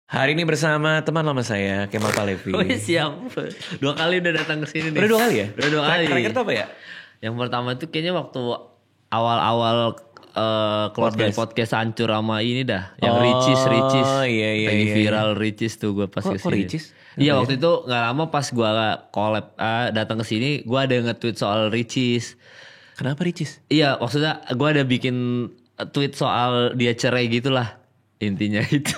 Hari ini bersama teman lama saya, Kemal Palevi. Oh siap. 2 kali udah datang ke sini nih. Udah 2 kali ya? Udah 2 kali. Terakhir itu apa ya? Yang pertama itu kayaknya waktu awal-awal keluar dari podcast hancur sama ini dah. Yang Ricis. Iya, Lagi iya. viral Ricis tuh gue pas Kok kesini. Ricis? Iya waktu itu gak lama pas gue collab datang ke sini, gue ada nge-tweet soal Ricis. Kenapa Ricis? Iya maksudnya gue ada bikin tweet soal dia cerai gitulah. Intinya itu.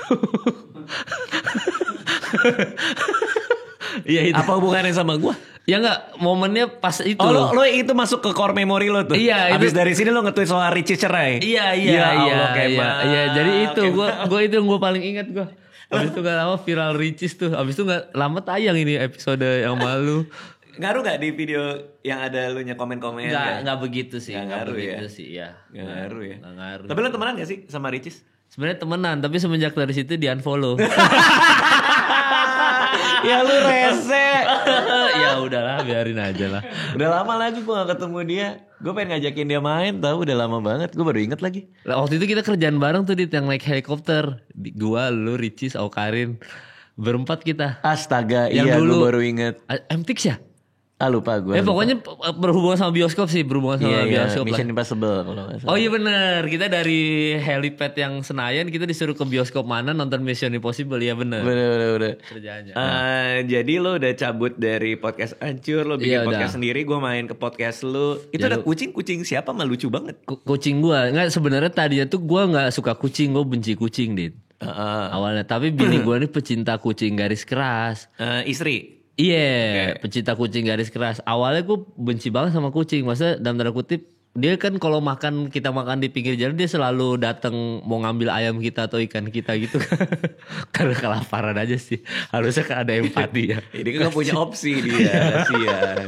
Iya itu. Apa hubungannya sama gua? Ya enggak, momennya pas itu. Oh lo itu masuk ke core memory lo tuh? Iya, Abis itu. dari sini lo nge-tweet soal Ricis cerai? Iya. Ya Allah, Kemal. Iya, jadi itu Kemal. gue itu yang gue paling ingat gue. Habis itu gak lama viral Ricis tuh. Habis itu gak lama tayang ini episode yang malu. Ngaruh gak di video yang ada lu nya komen-komen? Enggak begitu sih. Nggak Enggak ngaruh begitu ya? sih, ya. Gak ngaruh ya? Nggak ngaruh. Tapi lo temenan gak sih sama Ricis? Sebenarnya temenan, tapi semenjak dari situ di unfollow. Ya lu rese. Ya udahlah, biarin aja lah. Udah lama lagi gue gak ketemu dia. Gue pengen ngajakin dia main, tahu udah lama banget. Gue baru inget lagi. Lah, waktu itu kita kerjaan bareng tuh di yang naik helikopter. Gua, lu, Ricis, Aukarin. Berempat kita. Astaga, Yang iya gue dulu- baru inget. MTX ya? Lupa gue. Pokoknya berhubungan sama bioskop sih, berhubungan sama bioskop lah. Mission Impossible kalau nggak salah. Oh iya bener, kita dari helipad yang Senayan kita disuruh ke bioskop mana nonton Mission Impossible, ya bener. Bener. Kerjaannya. Jadi lo udah cabut dari podcast Ancur, lo bikin Iya, podcast udah. sendiri, gue main ke podcast lo. Itu Ya, ada lu- kucing siapa mah lucu banget. Kucing gua, nggak sebenarnya tadinya tuh gua nggak suka kucing, gua benci kucing dit. Awalnya, tapi bini gua nih pecinta kucing garis keras. Istri. Iya, pecinta kucing garis keras. Awalnya gue benci banget sama kucing. Maksudnya dalam tanda kutip, dia kan kalau kita makan di pinggir jalan, dia selalu datang mau ngambil ayam kita atau ikan kita gitu. Karena kelaparan aja sih. Harusnya kan ada empati ya. Ini kan gak punya opsi dia, kasihan.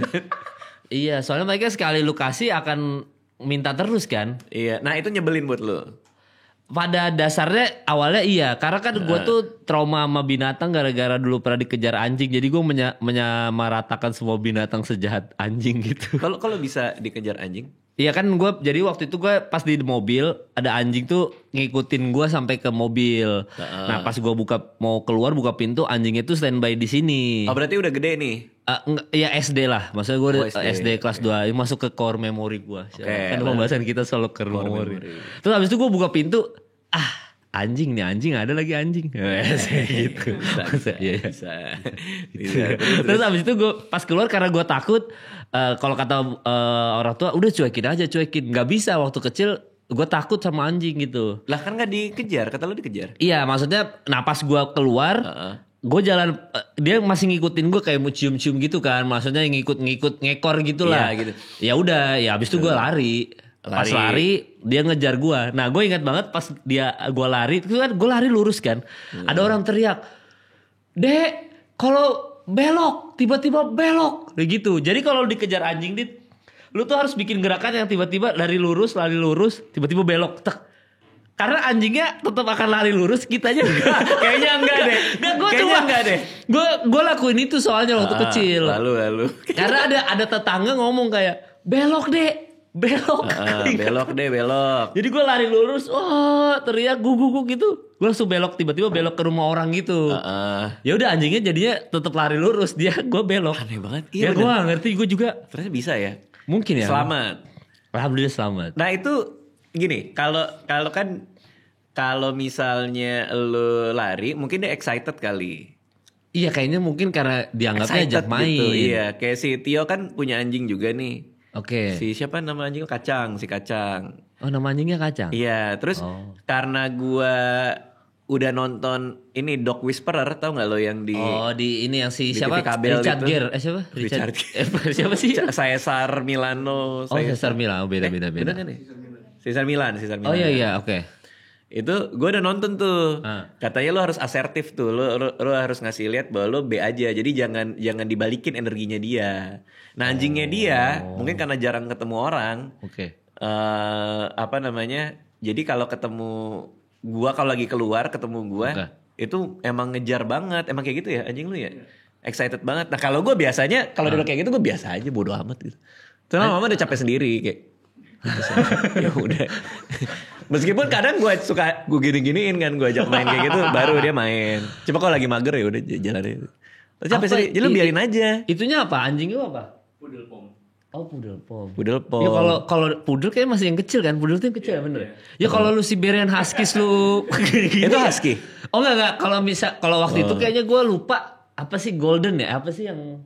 Iya, soalnya mereka sekali lu kasih akan minta terus kan. Iya, nah itu nyebelin buat lo. Pada dasarnya awalnya iya, karena kan gue tuh trauma sama binatang gara-gara dulu pernah dikejar anjing, jadi gue menyamaratakan semua binatang sejahat anjing gitu. Kalau bisa dikejar anjing? Iya kan jadi waktu itu gue pas di mobil ada anjing tuh ngikutin gue sampai ke mobil. Nah pas gue mau keluar buka pintu, anjing itu standby di sini. Oh berarti udah gede nih. Ya SD lah, maksudnya gue SD. SD kelas 2 masuk ke core memory gue. Kan pembahasan kita selalu core memory. Terus habis itu gue buka pintu, anjing ada lagi anjing. Gitu. Bisa. Terus habis itu gue pas keluar karena gue takut kalau kata orang tua udah cuekin. Nggak bisa, waktu kecil gue takut sama anjing gitu. Lah kan gak dikejar, kata lo dikejar. Iya maksudnya, nah pas gue keluar, gue jalan, dia masih ngikutin gue kayak mau cium-cium gitu kan, maksudnya ngikut ngekor gitu lah. Iya, gitu. Ya udah, ya habis itu gue lari. Pas lari dia ngejar gue. Nah gue ingat banget pas gue lari, itu kan gue lari lurus kan. Ada orang teriak, "Dek, kalau belok tiba-tiba belok," gitu. Jadi kalau dikejar anjing dit, lu tuh harus bikin gerakan yang tiba-tiba lari lurus, tiba-tiba belok, tek. Karena anjingnya tetap akan lari lurus, kitanya enggak. Kayaknya enggak deh. Kayaknya enggak deh. Gue lakuin itu soalnya waktu kecil. Lalu. Karena ada tetangga ngomong kayak, "Belok deh, belok." Belok. Jadi gue lari lurus, teriak gugu gitu. Gue langsung belok, tiba-tiba belok ke rumah orang gitu. Ya udah anjingnya jadinya tetap lari lurus, gue belok. Aneh banget. Ya gue gak ngerti, gue juga. Ternyata bisa ya. Mungkin ya. Selamat. Alhamdulillah selamat. Nah itu gini, kalau misalnya lo lari, mungkin dia excited kali. Iya kayaknya mungkin karena dianggapnya ajak main. Gitu. Iya, kayak si Tio kan punya anjing juga nih. Oke. Si siapa nama anjing? Si Kacang. Oh nama anjingnya Kacang? Iya, terus karena gua udah nonton ini Dog Whisperer, tau gak lo yang di Di ini yang si di siapa? TV kabel Richard itu. Gere. Siapa? Richard Siapa sih? Caesar Milano. Cesar Milan, beda. Bener kan ya? Caesar Milan. Oh iya, oke. Itu gue udah nonton tuh. Katanya lo harus asertif tuh. Lo harus ngasih lihat bahwa lo B aja. Jadi jangan dibalikin energinya dia. Nah anjingnya dia mungkin karena jarang ketemu orang. Oke. Jadi kalau ketemu gua, kalau lagi keluar ketemu gua, itu emang ngejar banget. Emang kayak gitu ya anjing lu ya? Excited banget. Nah kalau gue biasanya kalau dia kayak gitu gue biasa aja, bodo amat gitu. Terus lama-lama udah capek sendiri kayak. Gitu, ya udah. Meskipun kadang gue suka gue gini-giniin kan, gue ajak main kayak gitu, baru dia main. Coba kalau lagi mager ya udah jalanin. Terus sampai sering, jadi lu biarin aja. Itunya apa? Anjing itu apa? Poodle pom. Oh Poodle pom. Poodle pom. Ya kalau poodle kayak masih yang kecil kan? Poodle tuh yang kecil ya bener. Ya kalau lu Siberian Huskies lu itu husky. Oh enggak kalau waktu itu kayaknya gue lupa apa sih golden ya? Apa sih yang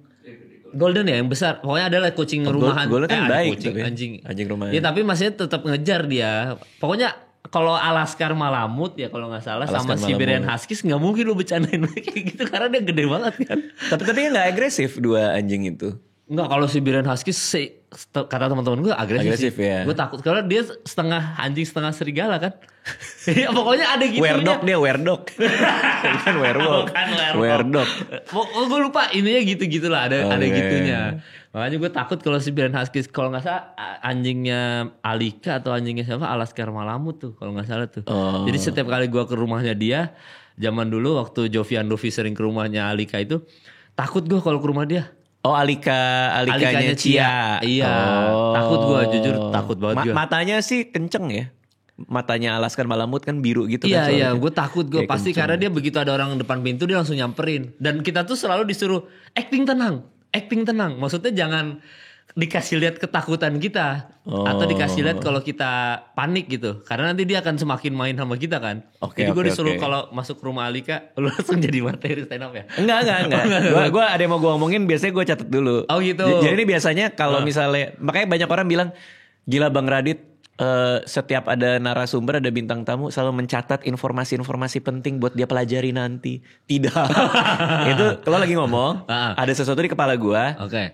golden ya yang besar. Pokoknya adalah kucing rumahan. Golden kan baik kucing, anjing rumahan. Ya tapi masih tetap ngejar dia. Pokoknya kalau Alaskar Malamut ya kalau nggak salah sama Siberian Huskies nggak mungkin lu bercandain kayak gitu karena dia gede banget kan. Tapi nggak agresif dua anjing itu. Enggak, kalau Siberian Husky kata teman-teman gue agresif sih. Ya. Gue takut karena dia setengah anjing setengah serigala kan. Ya pokoknya ada gitu. Werdog. Bukan werewolf. Werdog. Gue lupa ininya gitu-gitulah ada gitunya. Makanya gue takut kalau Siberian Husky kalau nggak salah anjingnya Alika atau anjingnya siapa Alaskar Malamut tuh kalau nggak salah tuh. Jadi setiap kali gue ke rumahnya dia zaman dulu waktu Jovian Dovi sering ke rumahnya Alika itu takut gue kalau ke rumah dia. Oh Alikanya Cia. Iya. Takut gue jujur takut banget gue. Matanya sih kenceng ya. Matanya Alaskar Malamut kan biru gitu kan. Iya gue takut gue pasti kenceng. Karena dia begitu ada orang depan pintu dia langsung nyamperin. Dan kita tuh selalu disuruh acting tenang. Maksudnya jangan dikasih lihat ketakutan kita atau dikasih lihat kalau kita panik gitu. Karena nanti dia akan semakin main sama kita kan. Jadi gue disuruh kalau masuk rumah Alika lu langsung jadi materi stand up ya? Enggak. Gue ada yang mau gue ngomongin biasanya gue catat dulu. Oh gitu. Jadi ini biasanya kalau misalnya makanya banyak orang bilang gila Bang Radit. Setiap ada narasumber ada bintang tamu selalu mencatat informasi-informasi penting buat dia pelajari nanti. Tidak. Itu kalau lagi ngomong ada sesuatu di kepala gue.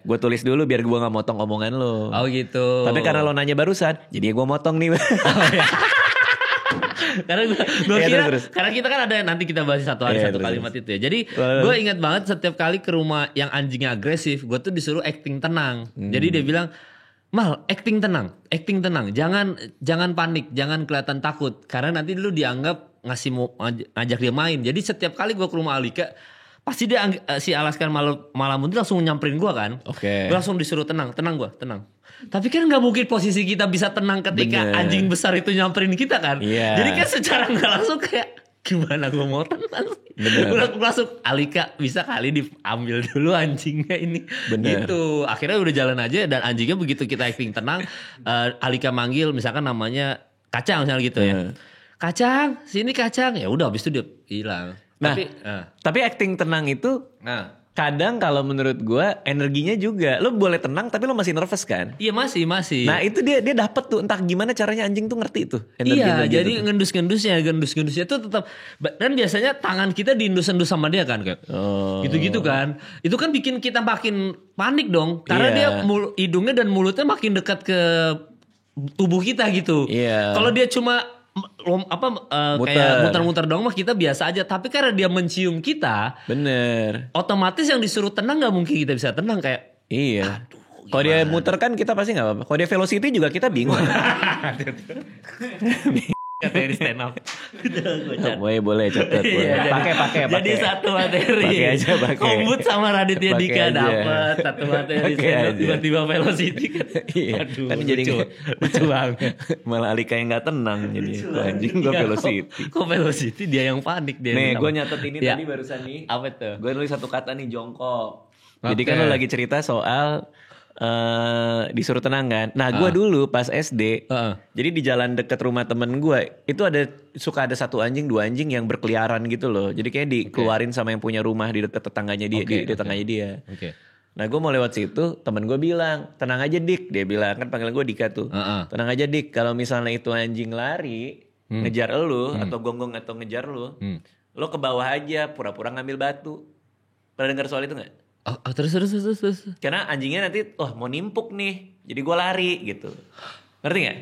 Gue tulis dulu biar gue gak motong omongan lo. Oh gitu. Tapi karena lo nanya barusan jadi gue motong nih. Karena gue kira terus. Karena kita kan ada nanti kita bahas satu hari satu kalimat itu ya. Jadi gue ingat banget setiap kali ke rumah yang anjingnya agresif gue tuh disuruh acting tenang. Jadi dia bilang Mal, acting tenang, jangan panik, jangan kelihatan takut, karena nanti lu dianggap ngajak dia main. Jadi setiap kali gue ke rumah Alika, pasti dia si Alaskar Malamut langsung nyamperin gue kan. Gue langsung disuruh tenang. Tapi kan nggak mungkin posisi kita bisa tenang ketika anjing besar itu nyamperin kita kan. Jadi kan secara nggak langsung kayak gimana gue mau tenang sih. Langsung Alika bisa kali diambil dulu anjingnya ini. Gitu. Akhirnya udah jalan aja dan anjingnya begitu kita acting tenang. Alika manggil misalkan namanya Kacang misalnya gitu ya. Kacang, sini Kacang. Ya udah habis itu dia hilang. Tapi acting tenang itu kadang kalau menurut gue energinya juga lo boleh tenang tapi lo masih nervous kan? Iya masih. Nah itu dia dapet tuh entah gimana caranya anjing tuh ngerti tuh. Iya jadi ngendus-ngendusnya tuh tetap dan biasanya tangan kita diendus-endus sama dia kan kayak gitu-gitu kan. Itu kan bikin kita makin panik dong karena dia hidungnya dan mulutnya makin dekat ke tubuh kita gitu. Kalau dia cuma kayak muter-muter doang mah kita biasa aja. Tapi karena dia mencium kita, otomatis yang disuruh tenang nggak mungkin kita bisa tenang kayak. Iya. Kalau dia muter kan kita pasti nggak apa-apa. Kalau dia velocity juga kita bingung. Materi stand up. Boleh catat. Pakai. Jadi satu materi. Pakai aja. Kombut sama Raditya Dika dapat satu materi stand up tiba-tiba velocity kan. Aduh, kan jadi lucu banget. Malah Alika yang nggak tenang jadi anjing gue velocity. Kok velocity dia yang panik dia. Nih gue nyatet ini tadi barusan nih. Apa tuh? Gue nulis satu kata nih jongkok. Jadi kan lo lagi cerita soal disuruh tenang kan. Nah gue dulu pas SD jadi di jalan deket rumah temen gue itu suka ada satu anjing dua anjing yang berkeliaran gitu loh. Jadi kayak dikeluarin sama yang punya rumah di deket tetangganya dia di tetangganya dia. Nah gue mau lewat situ temen gue bilang tenang aja Dik. Dia bilang kan panggilan gue Dika tuh. Tenang aja Dik kalau misalnya itu anjing lari ngejar lu atau gonggong atau ngejar lu lo ke bawah aja pura-pura ngambil batu. Pernah dengar soal itu gak? Terus. Karena anjingnya nanti, mau nimpuk nih, jadi gue lari gitu. Ngerti gak?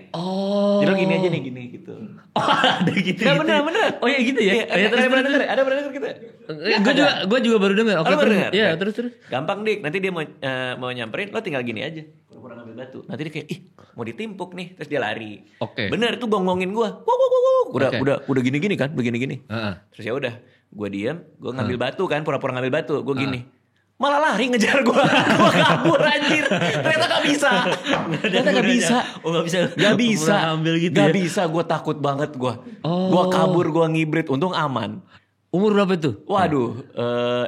Jadi lo gini aja nih, gini gitu. Ada gitu. Nah, bener. Oh ya gitu ya? Ada pernah denger gitu? Gue juga baru denger. Oke, terus. Terus. Gampang Dik, nanti dia mau nyamperin, lo tinggal gini aja. Pura-pura ngambil batu. Nanti dia kayak, mau ditimpuk nih, terus dia lari. Bener, itu gonggongin gue. Udah gini-gini kan, begini-gini. Terus ya udah, gue diem, gue ngambil batu kan, pura-pura ngambil batu, gue gini. malah lari ngejar gue. Gue kabur anjir. Ternyata gak bisa. Ternyata gak bisa. Oh gak bisa. Gak bisa. Ambil gitu gak ya? bisa. Gue takut banget gue. Oh. Gue kabur, gue ngibrit. Untung aman. Umur berapa itu? Waduh,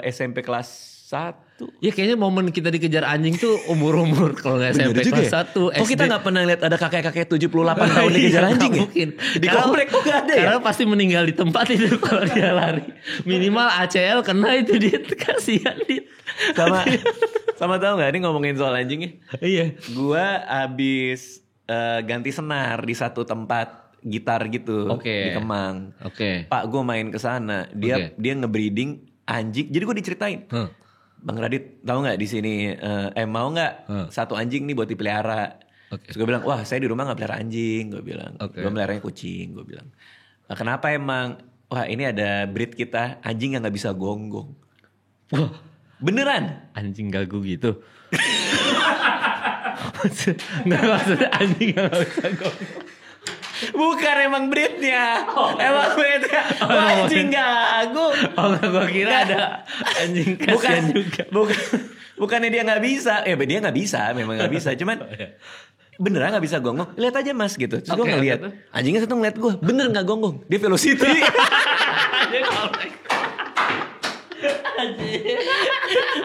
SMP kelas 1. Ya kayaknya momen kita dikejar anjing tuh umur-umur kalau nggak SMP kelas 1 SD. Kok kita gak pernah lihat ada kakek-kakek 78 tahun dikejar anjing ya? Mungkin. Di komplek kok gak ada ya? Karena pasti meninggal di tempat itu kalau dia lari. Minimal ACL kena itu dia, kasihan dia. Sama tahu gak ini ngomongin soal anjingnya? Iya. Gua abis ganti senar di satu tempat gitar gitu di Kemang. Pak gue main ke sana, dia ngebreeding anjing. Jadi gue diceritain. Bang Radit, tahu nggak di sini mau nggak satu anjing nih buat dipelihara? Terus gue bilang, wah saya di rumah nggak pelihara anjing. Gue bilang, gue meliharanya kucing. Gue bilang, kenapa emang? Wah ini ada breed kita anjing yang nggak bisa gonggong. Wah beneran? Anjing gagu gitu? Nggak maksudnya anjing yang nggak bisa gonggong. Bukan emang breednya, emang breednya anjing gagu. Oh gue kira ada anjing kasihan juga. Bukannya dia nggak bisa, dia nggak bisa, memang nggak bisa. Cuman beneran nggak bisa gonggong. Lihat aja mas gitu. Terus gue ngeliat anjingnya satu ngeliat gue, bener nggak gonggong. Dia velocity.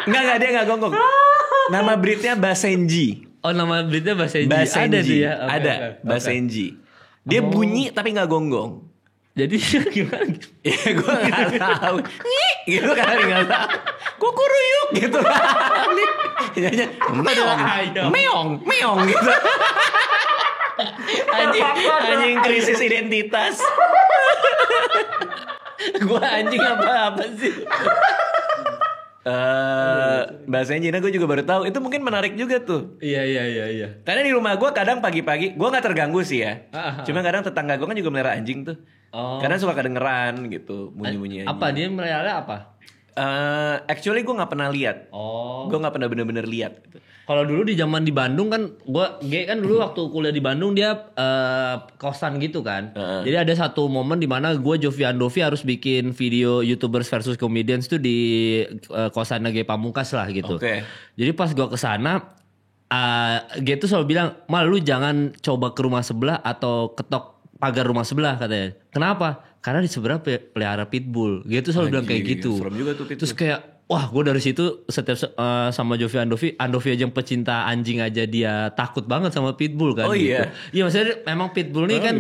Enggak dia nggak gonggong. Nama breednya Basenji. Oh nama breednya Basenji. Ada dia. Ada Basenji. Dia bunyi tapi gak gonggong. Jadi gimana? Ya gue gak tahu. Gitu kan gak tahu. Kukuruyuk gitu. Meong gitu. Anjing krisis identitas. Gue anjing apa sih? Bahasa Cina gue juga baru tahu. Itu mungkin menarik juga tuh. Iya. Karena di rumah gue kadang pagi-pagi gue nggak terganggu sih ya. Cuma kadang tetangga gue kan juga melihara anjing tuh. Karena suka kedengeran gitu bunyi-bunyi anjing. Apa dia melihara apa? Actually gue nggak pernah lihat. Gue nggak pernah bener-bener lihat. Gitu. Kalau dulu di zaman di Bandung kan, gue kan dulu waktu kuliah di Bandung dia kosan gitu kan. Jadi ada satu momen di mana gue Jovi Andovi harus bikin video YouTubers versus Comedians tuh di kosannya G Pamungkas lah gitu. Jadi pas gue kesana, G tuh selalu bilang, Mal lu jangan coba ke rumah sebelah atau ketok pagar rumah sebelah katanya. Kenapa? Karena di sebelah pelihara pitbull. G tuh selalu bilang kayak gitu. Serem juga tuh pitbull. Terus kayak wah gue dari situ setiap sama Jovi Andovi aja yang pecinta anjing aja dia takut banget sama pitbull kan. Iya. Iya maksudnya memang pitbull nih kan.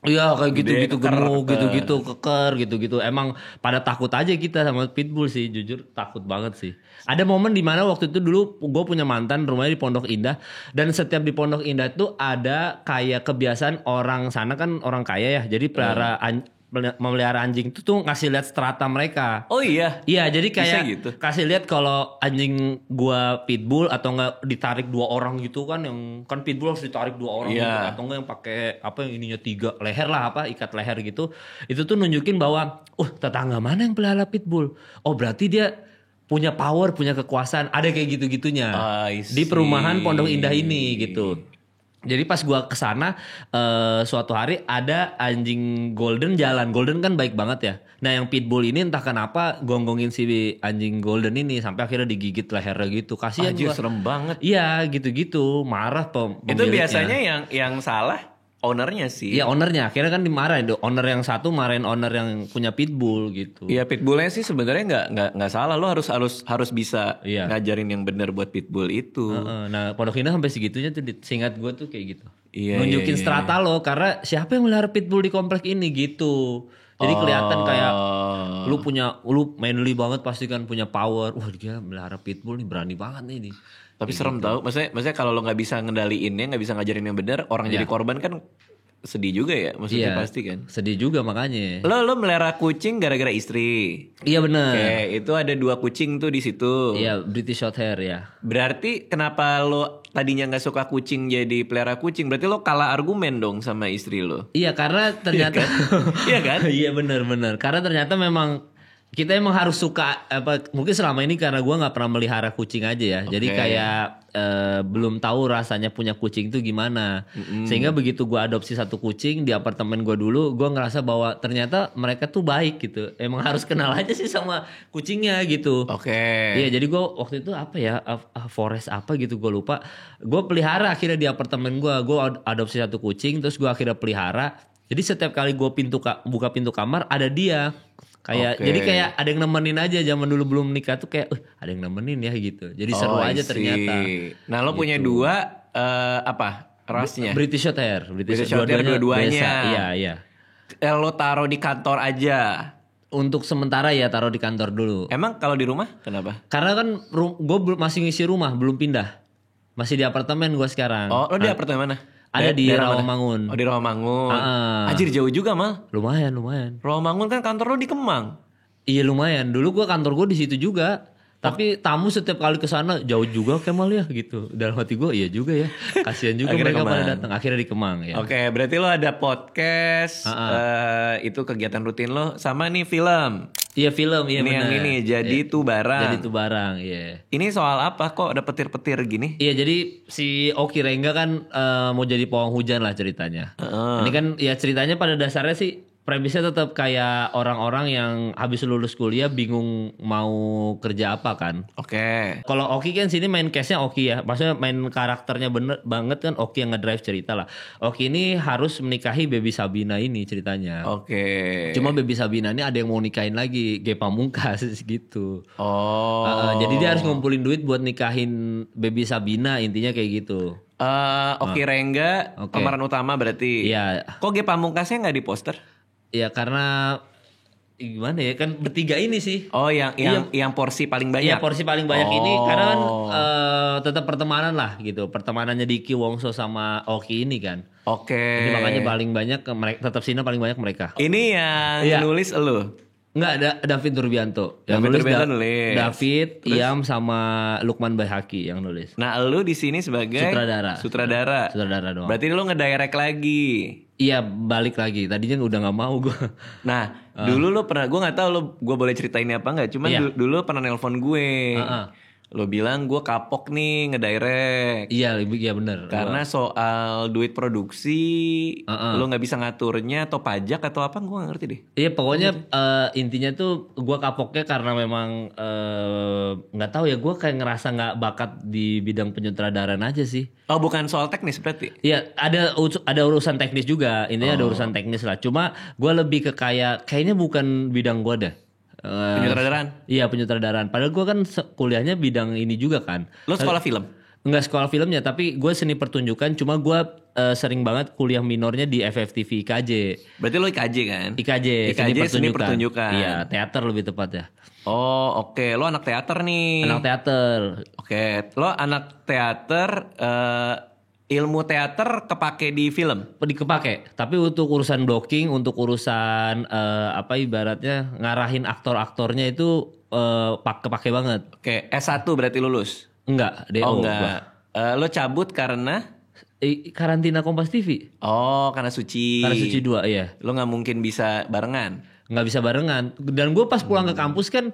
Iya kayak gitu-gitu gemuk gitu-gitu keker gitu-gitu. Emang pada takut aja kita sama pitbull sih, jujur takut banget sih. Ada momen di mana waktu itu dulu gue punya mantan rumahnya di Pondok Indah, dan setiap di Pondok Indah tuh ada kayak kebiasaan orang sana kan orang kaya ya. Jadi memelihara anjing itu tuh ngasih lihat strata mereka. Oh iya. Iya, jadi kayak gitu. kasih lihat kalau anjing gua pitbull atau enggak ditarik 2 orang gitu kan, yang kan pitbull harus ditarik 2 orang gitu, atau enggak yang pakai apa yang ininya 3 leher lah, apa ikat leher gitu. Itu tuh nunjukin bahwa tetangga mana yang pelihara pitbull. Oh, berarti dia punya power, punya kekuasaan. Ada kayak gitu-gitunya. Di perumahan Pondok Indah ini gitu. Jadi pas gua kesana suatu hari ada anjing golden jalan. Golden kan baik banget ya. Nah yang pitbull ini entah kenapa gonggongin si anjing golden ini sampai akhirnya digigit lehernya gitu. Kasihan gua. Serem banget. Iya gitu-gitu. Marah pemiliknya. Itu biasanya yang salah ownernya sih. Iya ownernya. Akhirnya kan dimarahin. Owner yang satu marahin owner yang punya pitbull gitu. Iya pitbullnya sih sebenarnya nggak salah. Lo harus bisa ngajarin yang benar buat pitbull itu. Nah Pondok Indah sampai segitunya tuh seingat gue tuh kayak gitu. Nunjukin strata lo, karena siapa yang melihara pitbull di komplek ini gitu. Jadi kelihatan kayak lu manly banget, pasti kan punya power. Wah dia melihara pitbull nih, berani banget nih. Tapi serem tau. Maksudnya kalau lo nggak bisa ngendaliinnya, nggak bisa ngajarin yang benar, orang jadi korban kan sedih juga ya, maksudnya pasti kan. Sedih juga makanya. Lo melihara kucing gara-gara istri. Iya benar. Oke, itu ada 2 kucing tuh di situ. Iya, British Shorthair ya. Berarti kenapa lo tadinya nggak suka kucing jadi pelihara kucing? Berarti lo kalah argumen dong sama istri lo. Iya, karena ternyata Iya kan? Iya benar. Karena ternyata memang kita emang harus suka mungkin selama ini karena gue nggak pernah melihara kucing aja ya. Jadi kayak belum tahu rasanya punya kucing itu gimana. Sehingga begitu gue adopsi satu kucing di apartemen gue dulu, gue ngerasa bahwa ternyata mereka tuh baik gitu. Emang harus kenal aja sih sama kucingnya gitu. Iya, jadi gue waktu itu apa ya, forest apa gitu gue lupa. Gue pelihara akhirnya di apartemen gue adopsi satu kucing, terus gue akhirnya pelihara. Jadi setiap kali gue buka pintu kamar ada dia. Jadi kayak ada yang nemenin aja. Zaman dulu belum nikah tuh kayak ada yang nemenin ya gitu. Jadi seru aja ternyata. Nah lo gitu. Punya 2 apa rasnya? British Shorthair. British Shorthair dua-duanya. Iya. Lo taruh di kantor aja? Untuk sementara ya taruh di kantor dulu. Emang kalau di rumah kenapa? Karena kan gue masih ngisi rumah, belum pindah. Masih di apartemen gue sekarang. Oh lo di apartemen mana? Ada di Rawamangun. Oh di Rawamangun. Anjir jauh juga Mal. Lumayan. Rawamangun kan kantor lo di Kemang. Iya lumayan. Dulu gue kantor gue di situ juga. Tapi tamu setiap kali ke sana jauh juga Kemal ya gitu. Dalam hati gue iya juga ya. Kasihan juga mereka pada datang. Akhirnya di Kemang ya. Oke, berarti lo ada podcast. Itu kegiatan rutin lo sama nih film. Iya film, iya benar. Ini Jadi Tuh Barang. Jadi Tuh Barang, iya. Ini soal apa kok ada petir-petir gini? Iya, jadi si Oki Rengga kan mau jadi pawang hujan lah ceritanya. Ini kan ya ceritanya pada dasarnya sih premisnya tetap kayak orang-orang yang habis lulus kuliah bingung mau kerja apa kan. Kalau Oki kan sini main case-nya Oki ya. Maksudnya main karakternya bener banget kan Oki yang ngedrive cerita lah. Oki ini harus menikahi Baby Sabina ini ceritanya. Cuma Baby Sabina ini ada yang mau nikahin lagi, Ge Pamungkas gitu. Jadi dia harus ngumpulin duit buat nikahin Baby Sabina, intinya kayak gitu. Oki Rengga pemeran utama berarti. Iya. Kok Ge Pamungkasnya nggak di poster? Ya karena gimana ya kan bertiga ini sih. Yang porsi paling banyak. Iya porsi paling banyak ini karena kan tetap pertemanan lah gitu. Pertemanannya Diki Wongso sama Oki ini kan. Jadi makanya paling banyak tetap sini paling banyak mereka. Ini yang nulis elu? Enggak, ada David Turbianto. Yang nulis David, Iam sama Lukman Bayhaki yang nulis. Nah, elu di sini sebagai sutradara doang. Berarti lu ngedirect lagi. Iya, balik lagi. Tadinya udah nggak mau gue. Nah, dulu lu pernah, gue nggak tahu gue boleh ceritain apa nggak. Cuman dulu pernah nelpon gue. Lo bilang gue kapok nih ngedirect. Iya bener. Karena soal duit produksi, lo nggak bisa ngaturnya atau pajak atau apa, gue nggak ngerti deh. Iya pokoknya intinya tuh gue kapoknya karena memang nggak tahu ya, gue kayak ngerasa nggak bakat di bidang penyutradaraan aja sih. Oh bukan soal teknis berarti? Iya ada urusan teknis juga, intinya ada urusan teknis lah. Cuma gue lebih ke kayaknya bukan bidang gue deh. Penyutradaraan? Iya penyutradaraan. Padahal gue kan kuliahnya bidang ini juga kan. Lo sekolah film? Enggak sekolah filmnya, tapi gue seni pertunjukan. Cuma gue sering banget kuliah minornya di FFTV IKJ. Berarti lo IKJ kan? IKJ seni pertunjukan. Iya teater lebih tepat ya. Oh oke. Lo anak teater nih? Anak teater. Oke. Lo anak teater... ilmu teater kepake di film? Kepake, tapi untuk urusan blocking, untuk urusan ibaratnya ngarahin aktor-aktornya itu kepake banget. Oke, S1 berarti lulus? Enggak, DO. Oh enggak. Lo cabut karena? Karantina Kompas TV. Oh, karena Suci. Karena Suci 2, iya. Lo gak mungkin bisa barengan? Nggak bisa barengan. Dan gue pas pulang ke kampus kan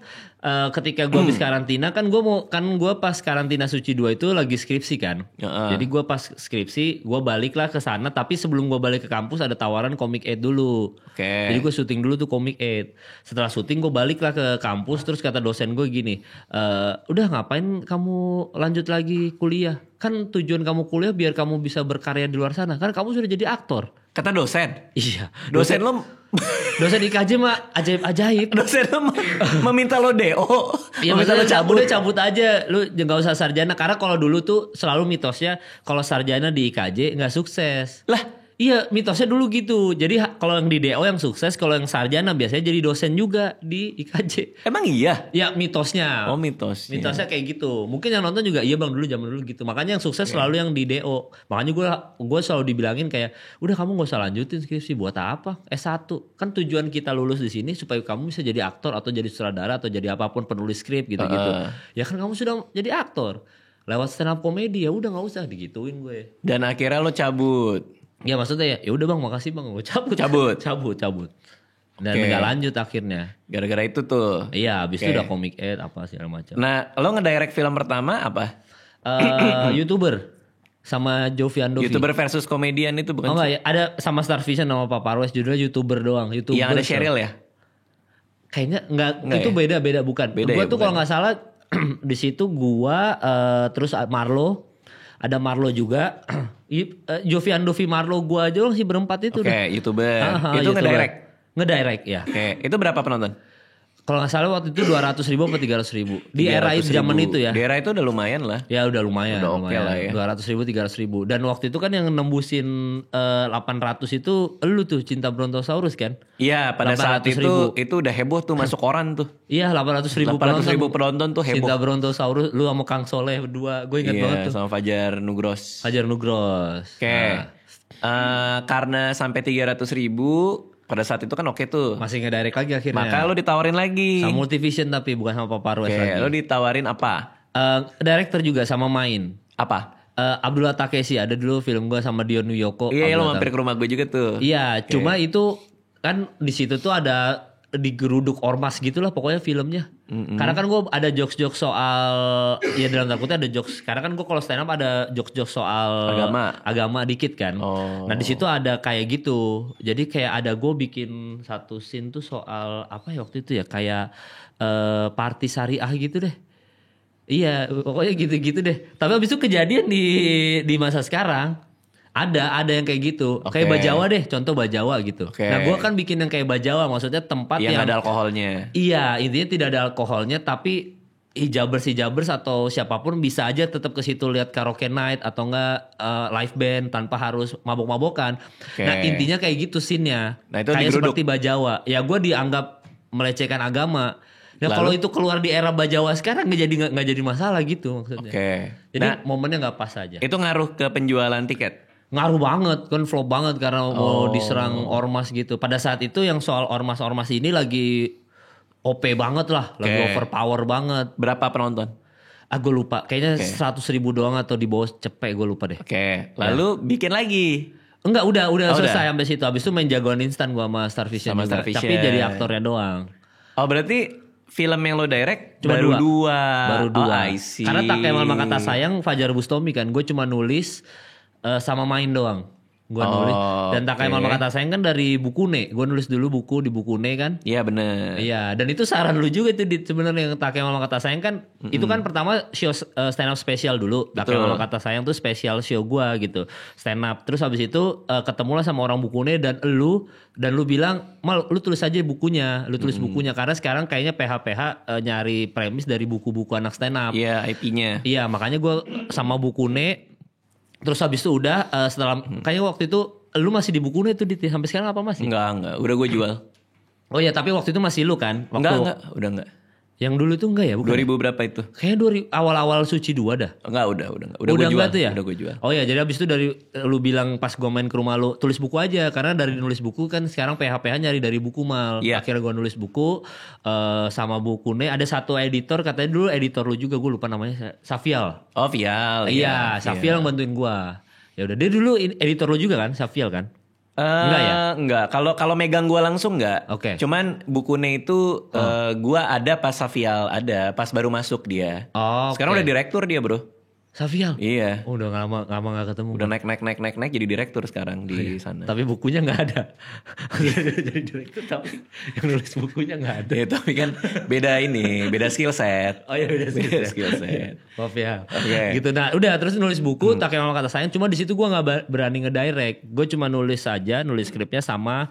ketika gue habis karantina kan gue pas karantina Suci 2 itu lagi skripsi kan. Jadi gue pas skripsi gue baliklah ke sana, tapi sebelum gue balik ke kampus ada tawaran Comic 8 dulu. Jadi gue syuting dulu tuh Comic 8. Setelah syuting gue baliklah ke kampus, terus kata dosen gue gini, udah ngapain kamu lanjut lagi kuliah? Kan tujuan kamu kuliah biar kamu bisa berkarya di luar sana. Kan kamu sudah jadi aktor. Kata dosen? Iya. Dosen lo... Dosen IKJ mah ajaib-ajaib. Dosen lo meminta lo DO. Iya maksudnya lo cabut. Udah cabut aja. Lu gak usah sarjana. Karena kalau dulu tuh selalu mitosnya kalau sarjana di IKJ gak sukses. Lah? Iya mitosnya dulu gitu. Jadi kalau yang di DO yang sukses, kalau yang sarjana biasanya jadi dosen juga di IKJ. Emang iya? Ya mitosnya. Oh mitosnya. Mitosnya kayak gitu. Mungkin yang nonton juga iya bang dulu zaman dulu gitu. Makanya yang sukses selalu yang di DO. Makanya gue selalu dibilangin kayak udah kamu gak usah lanjutin skripsi, buat apa? S1. Kan tujuan kita lulus di sini supaya kamu bisa jadi aktor atau jadi sutradara atau jadi apapun, penulis skrip gitu-gitu. Ya kan kamu sudah jadi aktor. Lewat stand up comedy ya udah gak usah digituin gue. Dan akhirnya lo cabut. Ya maksudnya ya udah bang makasih bang, gue cabut. Dan nggak lanjut akhirnya. Gara-gara itu tuh. Iya, abis itu udah Comic 8 apa segala macam. Nah, lo ngedirect film pertama apa? YouTuber sama Jovi Andovi. YouTuber versus komedian itu bukan? Oh enggak ya, ada sama Star Vision sama Pak Parwes, judulnya YouTuber doang. YouTuber yang ada Cheryl ya? Kayaknya enggak itu ya? beda bukan. Beda gua ya, tuh kalau nggak salah di situ gua terus Marlo, ada Marlo juga. Jovi Andovi Marlo gua aja sih berempat itu. Oke, YouTuber. Itu YouTuber. Ngedirect ya. Oke, itu berapa penonton? Kalau nggak salah waktu itu 200.000 atau 300.000 di era itu zaman itu ya. Di era itu udah lumayan lah. Ya udah lumayan. Udah oke lah ya. 200.000 300.000 dan waktu itu kan yang nembusin 800 itu elu tuh Cinta Brontosaurus kan? Iya pada saat itu udah heboh tuh masuk koran tuh. Iya 800.000 penonton tuh heboh. Cinta Brontosaurus lu sama Kang Soleh berdua, gue ingat banget tuh. Sama Fajar Nugros. Oke. Karena sampai 300.000 pada saat itu kan oke tuh. Masih ngedirect lagi akhirnya. Maka lo ditawarin lagi. Sama Multivision tapi bukan sama Papa Parwes lagi. Lo ditawarin apa? Director juga sama main. Apa? Abdullah Takeshi, ada dulu film gue sama Dion Wiyoko. Iya lo mampir ke rumah gue juga tuh. Iya, cuma itu kan di situ tuh ada digeruduk ormas gitulah pokoknya filmnya. Karena kan gue ada jokes-jokes soal ya dalam tanda kutip ada jokes. Karena kan gue kalau stand up ada jokes-jokes soal agama dikit kan. Nah di situ ada kayak gitu. Jadi kayak ada gue bikin satu scene tuh soal apa ya waktu itu ya kayak party syariah gitu deh. Iya pokoknya gitu-gitu deh. Tapi abis itu kejadian di masa sekarang. Ada yang kayak gitu. Kayak Bajawa deh, contoh Bajawa gitu. Nah gue kan bikin yang kayak Bajawa, maksudnya tempat yang ada alkoholnya. Iya, intinya tidak ada alkoholnya, tapi hijabers atau siapapun bisa aja tetap ke situ lihat karaoke night atau enggak live band tanpa harus mabok-mabokan. Nah intinya kayak gitu scene-nya. Nah, itu kayak digeruduk. seperti Bajawa. Ya gue dianggap melecehkan agama. Nah kalau itu keluar di era Bajawa sekarang nggak jadi masalah gitu maksudnya. Jadi momennya nggak pas aja. Itu ngaruh ke penjualan tiket? Ngaruh banget kan, flop banget karena mau diserang ormas gitu. Pada saat itu yang soal ormas-ormas ini lagi OP banget lah, lagi overpower banget. Berapa penonton? Gue lupa, kayaknya 100.000 doang atau di bawah cepet gue lupa deh. Lalu bikin lagi? Enggak, udah selesai sampai situ. Habis itu main jagoan instan gue sama Star Vision juga. Tapi jadi aktornya doang. Oh berarti film yang lo direct cuma baru dua. I see. Karena Tak Kemal Maka Tak Sayang Fajar Bustomi kan, gue cuma nulis sama main doang. Gue nulis. Dan Tak Kemal Maka Tak Sayang kan dari Bukune. Gue nulis dulu buku di Bukune kan. Iya bener. Iya. Dan itu saran lu juga itu sebenarnya yang Tak Kemal Maka Tak Sayang kan. Itu kan pertama show stand up spesial dulu. Tak Kemal Maka Tak Sayang tuh spesial show gue gitu. Stand up. Terus habis itu ketemulah sama orang Bukune dan lu bilang, Mal lu tulis aja bukunya. Lu tulis bukunya. Karena sekarang kayaknya PH nyari premis dari buku-buku anak stand up. Iya IP-nya. Iya makanya gue sama Bukune. Terus habis itu udah setelah kayaknya waktu itu lu masih di Bukune tuh sampai sekarang apa masih? Enggak, udah gue jual. Oh iya, tapi waktu itu masih lu kan? Enggak, udah enggak. Yang dulu itu enggak ya? Bukan? 2000 berapa itu? Kayaknya awal-awal Suci 2 dah. Enggak, udah gue jual. Tuh ya? Udah gue jual. Oh iya, jadi abis itu dari lu bilang pas gue main ke rumah lu, tulis buku aja. Karena dari nulis buku kan sekarang PH nyari dari buku mal. Yeah. Akhirnya gue nulis buku sama Bukune. Ada satu editor, katanya dulu editor lu juga, gue lupa namanya. Safial. Oh Vial. Iya, Safial yang bantuin gue. Ya udah, dia dulu editor lu juga kan, Safial kan? Enggak ya? Enggak. Kalau megang gua langsung enggak. Oke. Cuman Bukune itu gua ada pas Safial, ada pas baru masuk dia. Sekarang udah direktur dia, Bro. Safial? Iya. Oh, udah lama gak ketemu. Udah naik jadi direktur sekarang di sana. Tapi bukunya gak ada. Jadi direktur tapi yang nulis bukunya gak ada. Ya, tapi kan beda skill set. Oh iya beda skill set. Maaf ya. Okay. Gitu. Nah udah terus nulis buku Tak Kemal Maka Tak Sayang. Cuma di situ gue gak berani ngedirect. Gue cuma nulis skripnya sama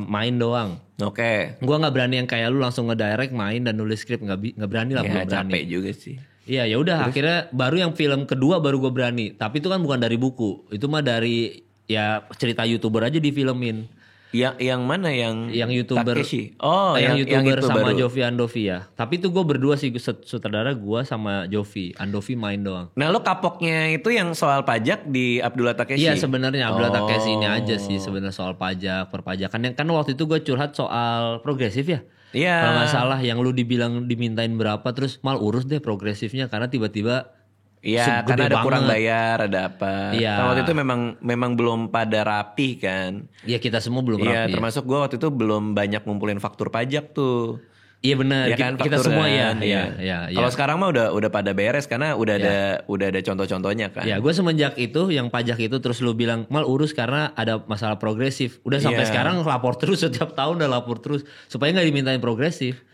main doang. Oke. Gue gak berani yang kayak lu langsung ngedirect main dan nulis skrip. Gak berani lah. Ya, belum berani. capek juga sih. Iya ya udah akhirnya baru yang film kedua baru gue berani. Tapi itu kan bukan dari buku. Itu mah dari ya cerita YouTuber aja difilmin. Yang mana yang YouTuber? Takeshi. Oh, yang YouTuber itu sama baru. Jovi Andovi ya. Tapi itu gue berdua sih, sutradara gue sama Jovi. Andovi main doang. Nah lo kapoknya itu yang soal pajak di Abdullah Takeshi? Iya sebenarnya Abdullah Takeshi ini aja sih sebenarnya soal pajak, perpajakan. Yang kan waktu itu gue curhat soal progresif ya. Iya. Kalau nggak salah yang lu dibilang dimintain berapa terus mal urus deh progresifnya karena tiba-tiba Iya, karena ada kurang bayar, ada apa. Iya. Kan waktu itu memang belum pada rapi kan. Iya, kita semua belum rapi. Iya, termasuk gue waktu itu belum banyak ngumpulin faktur pajak tuh. Iya benar, Ya kan, kita semua ya. Kalau sekarang mah udah pada beres karena udah ada contoh-contohnya kan. Ya, gue semenjak itu yang pajak itu terus lu bilang mal urus karena ada masalah progresif. Udah sampai sekarang lapor terus, setiap tahun udah lapor terus supaya nggak dimintain progresif.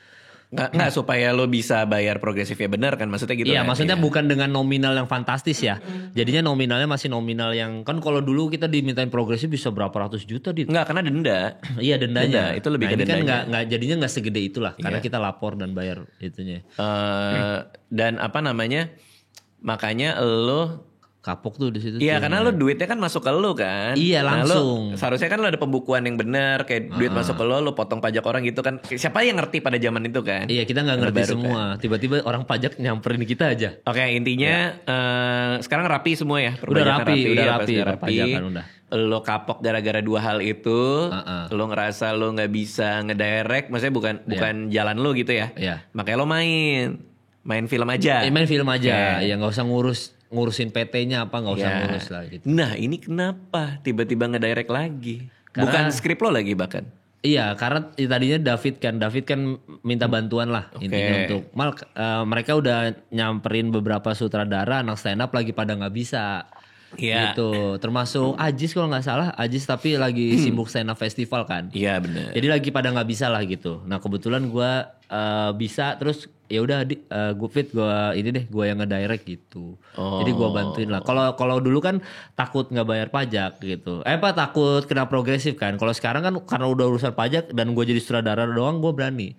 Nggak supaya lo bisa bayar progresifnya benar kan, maksudnya gitu. Iya, kan? maksudnya bukan dengan nominal yang fantastis ya. Jadinya nominalnya masih nominal yang kan kalau dulu kita dimintain progresif bisa berapa ratus juta Nggak, karena denda. Iya, dendanya. Itu lebih ke ini dendanya. kan nggak jadinya nggak segede itulah karena kita lapor dan bayar itunya. Dan apa namanya? Makanya lo Kapok tuh di situ. iya, karena lo duitnya kan masuk ke lo kan. Iya, langsung. Seharusnya kan lo ada pembukuan yang benar, kayak duit masuk ke lo potong pajak orang gitu kan. Siapa yang ngerti pada zaman itu kan? Iya, kita nggak ngerti semua. Kan? Tiba-tiba orang pajak nyamperin kita aja. Oke, intinya sekarang rapi semua ya. Udah rapi. Perpajakan udah. Lo kapok gara-gara dua hal itu. Lo ngerasa lo nggak bisa ngedirect, maksudnya bukan jalan lo gitu ya. Makanya lo main film aja. Main film aja. Ya nggak usah ngurusin PT-nya apa, nggak usah ngurus lah gitu. Nah, ini kenapa tiba-tiba ngedirect lagi? Bukan skrip lo lagi bahkan. Iya, karena tadinya David kan minta bantuan lah intinya untuk mereka udah nyamperin beberapa sutradara anak stand up lagi pada nggak bisa. Iya. Gitu. Termasuk Ajis kalau nggak salah, Ajis tapi lagi sibuk stand up festival kan. Iya, benar. Jadi lagi pada nggak bisa lah gitu. Nah, kebetulan gue bisa terus ya udah gue yang ngedirect gitu. Jadi gue bantuin lah. Kalau dulu kan takut nggak bayar pajak gitu. Takut kena progresif kan. Kalau sekarang kan karena udah urusan pajak dan gue jadi sutradara doang, gue berani.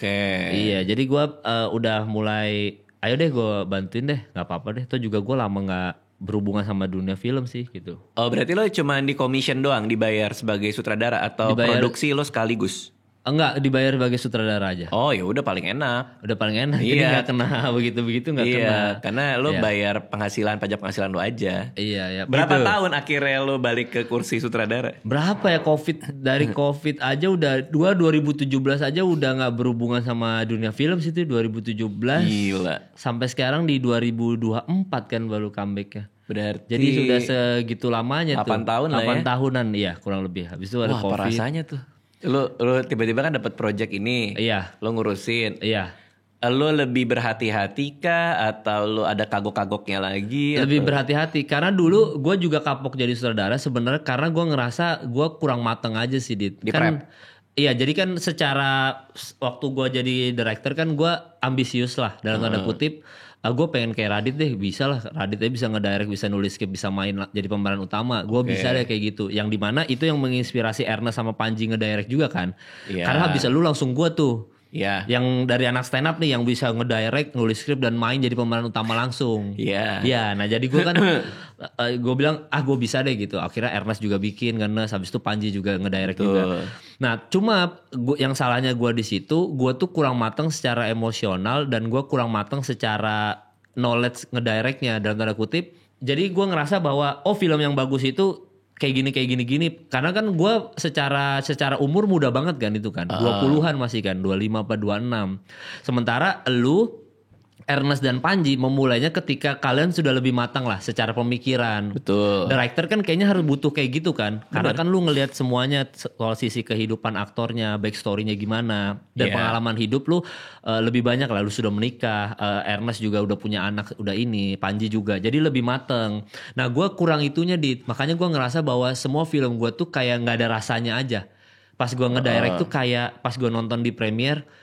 Iya, jadi gue udah mulai ayo deh gue bantuin deh, nggak apa-apa deh. Toh juga gue lama nggak berhubungan sama dunia film sih gitu. Oh, berarti lo cuma di commission doang, dibayar sebagai sutradara atau produksi lo sekaligus? Enggak, dibayar sebagai sutradara aja. Oh, ya udah paling enak. Jadi nggak kena begitu-begitu nggak kena. Iya, karena lo bayar pajak penghasilan lo aja. Iya. Berapa tahun akhirnya lo balik ke kursi sutradara? Berapa ya dari COVID aja udah 2017 aja udah nggak berhubungan sama dunia film sih itu 2017. Gila. Sampai sekarang di 2024 kan baru comeback ya. Berarti jadi sudah segitu lamanya 8 tahun lah 8 tahunan ya kurang lebih. Habis itu ada COVID. Wah, apa rasanya tuh? Lo tiba-tiba kan dapat project ini. Iya. Lo ngurusin. Iya. Lo lebih berhati-hati kah atau lo ada kagok-kagoknya lagi? Lebih berhati-hati karena dulu gue juga kapok jadi sutradara sebenarnya karena gue ngerasa gue kurang mateng aja sih di kan. Prep. Iya, jadi kan secara waktu gue jadi director kan gue ambisius lah dalam tanda kutip. Gue pengen kayak Radit deh, bisa lah. Radit aja bisa ngedirect, bisa nulis script, bisa main jadi pemeran utama. Gue bisa deh kayak gitu. Yang dimana itu yang menginspirasi Ernest sama Panji ngedirect juga kan. Karena habis lu langsung gue tuh. Yang dari anak stand up nih yang bisa ngedirect, nulis skrip dan main jadi pemeran utama langsung. Iya. Nah jadi gue kan gue bilang gue bisa deh gitu. Akhirnya Ernest juga bikin karena habis itu Panji juga ngedirect juga. Nah cuma yang salahnya gue di situ, gue tuh kurang mateng secara emosional dan gue kurang mateng secara knowledge ngedirectnya dalam tanda kutip. Jadi gue ngerasa bahwa film yang bagus itu kayak gini karena kan gue secara umur muda banget kan itu kan 20-an masih kan 25 apa 26 sementara lu Ernest dan Panji memulainya ketika kalian sudah lebih matang lah secara pemikiran. Betul. Director kan kayaknya harus butuh kayak gitu kan. Karena kan lu ngelihat semuanya soal sisi kehidupan aktornya, backstory-nya gimana. Dan pengalaman hidup lu lebih banyak lah. Lu sudah menikah, Ernest juga udah punya anak, udah ini, Panji juga. Jadi lebih mateng. Nah gue kurang itunya makanya gue ngerasa bahwa semua film gue tuh kayak gak ada rasanya aja. Pas gue ngedirect tuh kayak pas gue nonton di premiere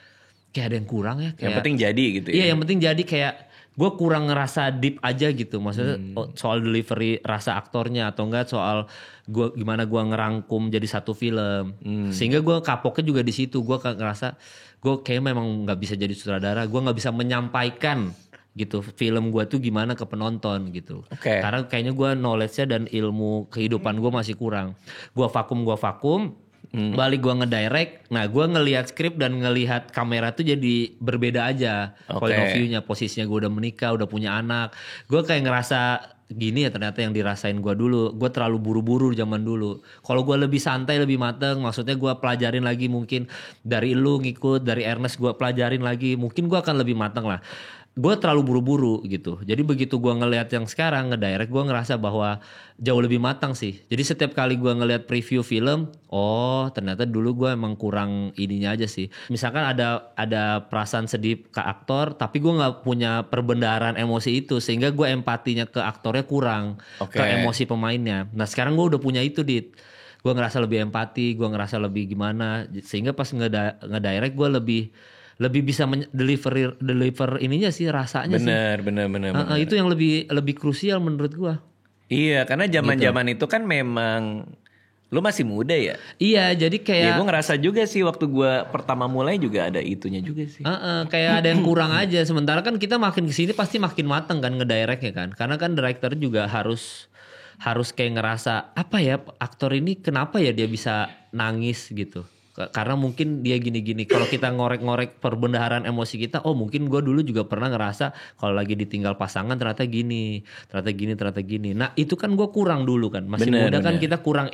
kayak ada yang kurang ya. Kayak, yang penting jadi gitu ya. Iya yang penting jadi kayak gue kurang ngerasa deep aja gitu. Maksudnya soal delivery rasa aktornya atau enggak soal gimana gue ngerangkum jadi satu film. Sehingga gue kapoknya juga di situ. Gue ngerasa gue kayak memang gak bisa jadi sutradara. Gue gak bisa menyampaikan gitu film gue tuh gimana ke penonton gitu. Karena kayaknya gue knowledge-nya dan ilmu kehidupan gue masih kurang. Gue vakum. Balik gue ngedirect, nah gue ngelihat skrip dan ngelihat kamera tuh jadi berbeda aja point of view-nya, posisinya gue udah menikah, udah punya anak, gue kayak ngerasa gini ya ternyata yang dirasain gue dulu, gue terlalu buru-buru zaman dulu. Kalau gue lebih santai, lebih mateng, maksudnya gue pelajarin lagi mungkin dari lu ngikut, dari Ernest gue pelajarin lagi, mungkin gue akan lebih mateng lah. gue terlalu buru-buru gitu. Jadi begitu gue ngelihat yang sekarang ngedirect, gue ngerasa bahwa jauh lebih matang sih. Jadi setiap kali gue ngelihat preview film, oh ternyata dulu gue emang kurang ininya aja sih. Misalkan ada perasaan sedih ke aktor, tapi gue nggak punya perbendaharaan emosi itu, sehingga gue empatinya ke aktornya kurang, ke emosi pemainnya. Nah sekarang gue udah punya itu, Dit. Gue ngerasa lebih empati, gue ngerasa lebih gimana, sehingga pas ngedirect gue lebih bisa deliver ininya sih, rasanya bener. Itu yang lebih krusial menurut gua. Iya, karena zaman-zaman itu kan memang lu masih muda ya. Iya, jadi kayak ya gua ngerasa juga sih waktu gua pertama mulai juga ada itunya juga sih. Kayak ada yang kurang aja. Sementara kan kita makin kesini pasti makin mateng kan ngedirectnya kan. Karena kan director juga harus kayak ngerasa apa ya, aktor ini kenapa ya dia bisa nangis gitu. Karena mungkin dia gini-gini. Kalau kita ngorek-ngorek perbendaharaan emosi kita, oh mungkin gue dulu juga pernah ngerasa kalau lagi ditinggal pasangan ternyata gini. Nah itu kan gue kurang dulu kan. Masih muda kan kita kurang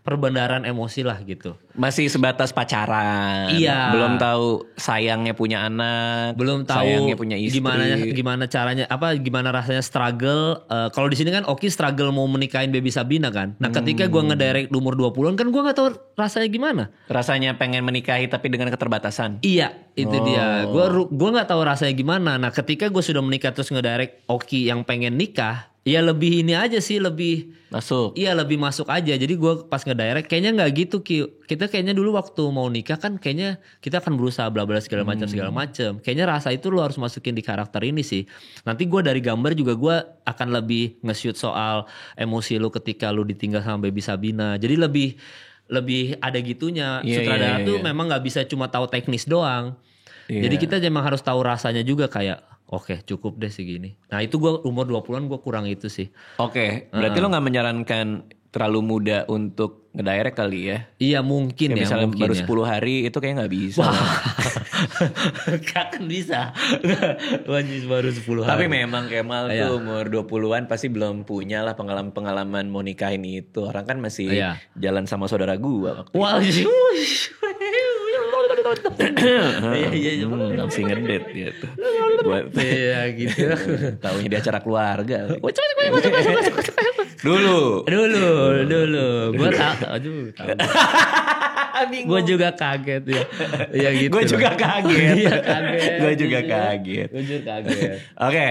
perbendaharaan emosi lah gitu. Masih sebatas pacaran. Iya. Belum tahu sayangnya punya anak. Belum tahu sayangnya punya istri. Gimana caranya, gimana rasanya struggle. Kalau di sini kan Oki struggle mau menikahin Baby Sabina kan. Nah ketika gue ngedirect umur 20-an kan gue gak tahu rasanya gimana. Rasanya pengen menikahi tapi dengan keterbatasan. Iya, itu dia. Gue nggak tahu rasanya gimana. Nah, ketika gue sudah menikah terus ngedirect Oki yang pengen nikah, ya lebih ini aja sih, lebih masuk. Iya, lebih masuk aja. Jadi gue pas ngedirect kayaknya nggak gitu, Ki. Kita kayaknya dulu waktu mau nikah kan kayaknya kita akan berusaha bla bla segala macam. Kayaknya rasa itu lo harus masukin di karakter ini sih. Nanti gue dari gambar juga gue akan lebih nge-shoot soal emosi lo ketika lo ditinggal sama Baby Sabina. Jadi lebih ada gitunya. Sutradara tuh memang nggak bisa cuma tahu teknis doang. Jadi kita memang harus tahu rasanya juga, kayak oke, cukup deh segini. Nah itu gue umur 20-an gue kurang itu sih. Oke, berarti lo gak menyarankan terlalu muda untuk ngedirect kali ya? Iya mungkin ya. Misalnya mungkin baru ya. 10 hari itu kayak gak bisa. Gak akan bisa. Baru 10 hari. Tapi memang Kemal tuh umur 20-an pasti belum punya lah pengalaman mau nikahin itu. Orang kan masih jalan sama saudara gua waktu itu. Masih ngedet gitu. Buat gitu. Taunya di acara keluarga. Dulu. Gue tahu. Gue juga kaget ya. Iya gitu. Gue juga kaget. Iya kaget. Gue juga kaget. Oke.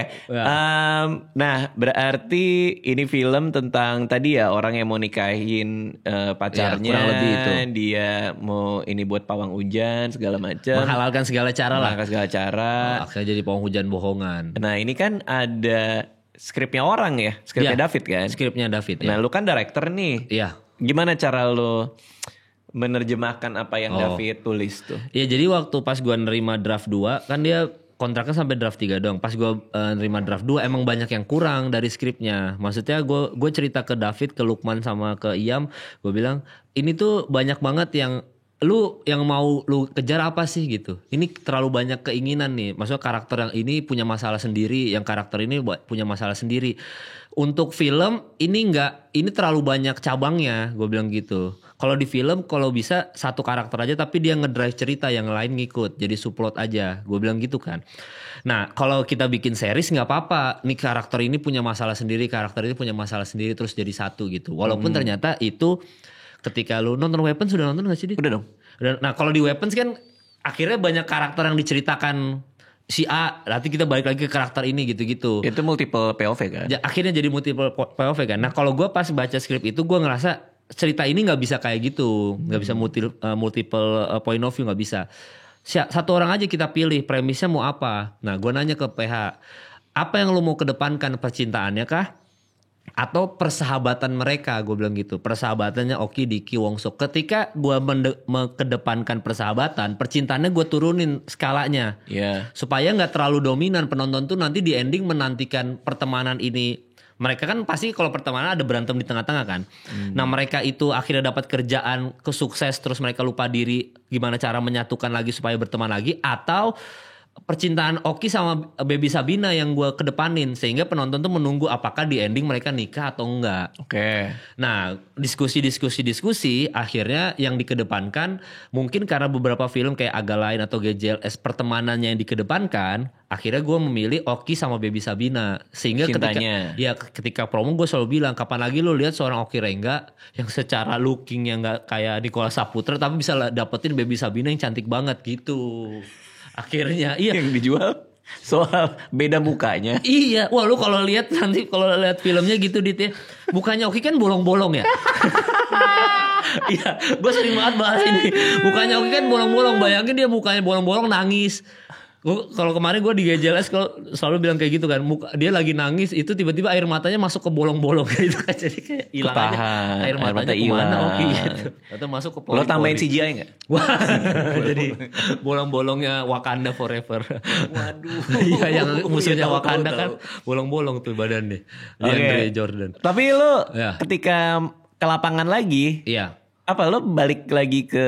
Nah berarti ini film tentang tadi ya, orang yang mau nikahin pacarnya. Kurang lebih itu. Dia mau ini buat pawang hujan segala macam. Menghalalkan segala cara lah. Akhirnya jadi pawang hujan bohongan. Nah ini kan ada skripnya orang ya. Skripnya David kan. Skripnya David Nah lu kan director nih. Iya. Gimana cara lu menerjemahkan apa yang David tulis tuh? Iya, jadi waktu pas gue nerima draft 2 kan dia kontraknya sampai draft 3 doang. Pas gue nerima draft 2 emang banyak yang kurang dari skripnya. Maksudnya gue cerita ke David, ke Lukman sama ke Iyam, gue bilang ini tuh banyak banget yang mau lu kejar apa sih gitu. Ini terlalu banyak keinginan nih. Maksudnya karakter yang ini punya masalah sendiri, yang karakter ini punya masalah sendiri. Untuk film ini terlalu banyak cabangnya, gue bilang gitu. Kalau di film kalau bisa satu karakter aja tapi dia ngedrive cerita, yang lain ngikut, jadi subplot aja, gue bilang gitu kan. Nah kalau kita bikin series nggak apa-apa, nih karakter ini punya masalah sendiri, karakter ini punya masalah sendiri, terus jadi satu gitu. Walaupun ternyata itu ketika lu nonton Weapons, sudah nonton gak sih? Udah dong. Nah kalau di Weapons kan akhirnya banyak karakter yang diceritakan si A, nanti kita balik lagi ke karakter ini gitu-gitu. Itu multiple POV kan? Akhirnya jadi multiple POV kan. Nah kalau gue pas baca skrip itu gue ngerasa cerita ini nggak bisa kayak gitu, nggak bisa multiple point of view, nggak bisa. Satu orang aja kita pilih, premisnya mau apa. Nah gue nanya ke PH, apa yang lu mau kedepankan, percintaannya kah? Atau persahabatan mereka, gue bilang gitu. Persahabatannya Oki, Diki, Wongso. Ketika gue mengedepankan persahabatan, percintaannya gue turunin skalanya. Supaya gak terlalu dominan. Penonton tuh nanti di ending menantikan pertemanan ini. Mereka kan pasti kalau pertemanan ada berantem di tengah-tengah kan. Nah mereka itu akhirnya dapat kerjaan, kesukses, terus mereka lupa diri. Gimana cara menyatukan lagi supaya berteman lagi. Atau percintaan Oki sama Baby Sabina yang gue kedepanin, sehingga penonton tuh menunggu apakah di ending mereka nikah atau enggak. Nah diskusi akhirnya yang dikedepankan mungkin karena beberapa film kayak Agak Lain atau GJLS pertemanannya yang dikedepankan, akhirnya gue memilih Oki sama Baby Sabina. Sehingga ketika promo gue selalu bilang, kapan lagi lu lihat seorang Oki Rengga yang secara lookingnya nggak kayak Nicholas Saputra, tapi bisa dapetin Baby Sabina yang cantik banget gitu. Akhirnya yang dijual soal beda mukanya. Iya, wah lu kalau lihat nanti kalau lihat filmnya gitu Dit ya, mukanya Oki kan bolong-bolong ya. Iya, gue sering banget bahas ini. Mukanya Oki kan bolong-bolong, bayangin dia mukanya bolong-bolong nangis. Kalau kemarin gue di GJLS kalau selalu bilang kayak gitu kan, dia lagi nangis itu tiba-tiba air matanya masuk ke bolong-bolong gitu kan, jadi kayak hilang aja air matanya kemana Oki gitu. Atau masuk ke pori-pori. Lo tambahin CGI nggak? Wah, jadi bolong-bolongnya Wakanda Forever. Waduh. Iya yang musuhnya Wakanda kan bolong-bolong tuh badannya. Andre Jordan. Tapi lo ketika ke lapangan lagi, apa lo balik lagi ke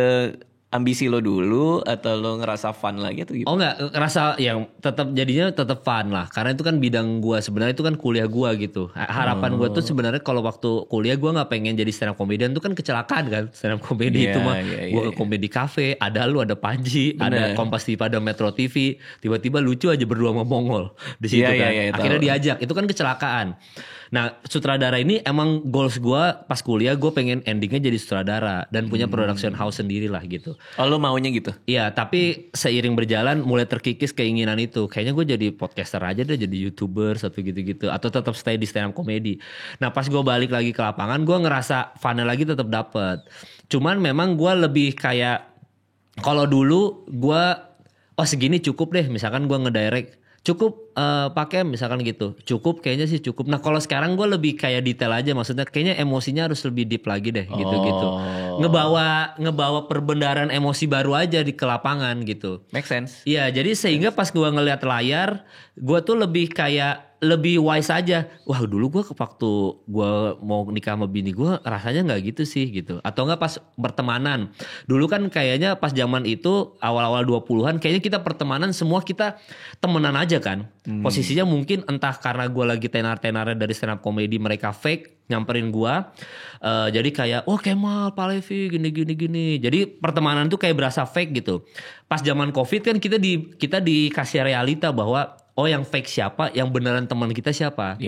ambisi lo dulu atau lo ngerasa fun lagi atau gimana? Oh enggak, ngerasa yang jadinya tetap fun lah. Karena itu kan bidang gua, sebenarnya itu kan kuliah gua gitu. Harapan gua tuh sebenarnya kalau waktu kuliah gua nggak pengen jadi stand up comedian, itu kan kecelakaan kan. Stand up comedy itu mah gua ke comedy cafe, ada lu, ada Panji, ada Kompas TV, ada Metro TV, tiba-tiba lucu aja berdua sama Mongol di situ kan. Akhirnya diajak, itu kan kecelakaan. Nah, sutradara ini emang goals gue pas kuliah, gue pengen endingnya jadi sutradara dan punya production house sendiri lah gitu. Oh, lo maunya gitu? Iya, tapi seiring berjalan mulai terkikis keinginan itu. Kayaknya gue jadi podcaster aja deh, jadi YouTuber satu gitu-gitu, atau tetap stay di stand up comedy. Nah, pas gue balik lagi ke lapangan, gue ngerasa funnya lagi tetap dapet. Cuman memang gue lebih kayak, kalau dulu gue segini cukup deh, misalkan gue ngedirect cukup pakai misalkan gitu, cukup kayaknya sih cukup. Nah kalau sekarang gue lebih kayak detail aja, maksudnya kayaknya emosinya harus lebih deep lagi deh gitu-gitu. Ngebawa perbendaharaan emosi baru aja di ke lapangan gitu. Make sense. Iya, jadi sehingga pas gue ngeliat layar, gue tuh lebih kayak lebih wise aja. Wah dulu gue waktu gue mau nikah sama bini gue rasanya nggak gitu sih gitu. Atau nggak pas pertemanan. Dulu kan kayaknya pas zaman itu awal-awal 20-an kayaknya kita pertemanan semua kita temenan aja kan. Posisinya mungkin entah karena gue lagi tenar-tenarnya dari stand up comedy, mereka fake nyamperin gue. Jadi kayak Kemal, Pak Levi gini. Jadi pertemanan tuh kayak berasa fake gitu. Pas zaman Covid kan kita dikasih realita bahwa yang fake siapa, yang beneran teman kita siapa.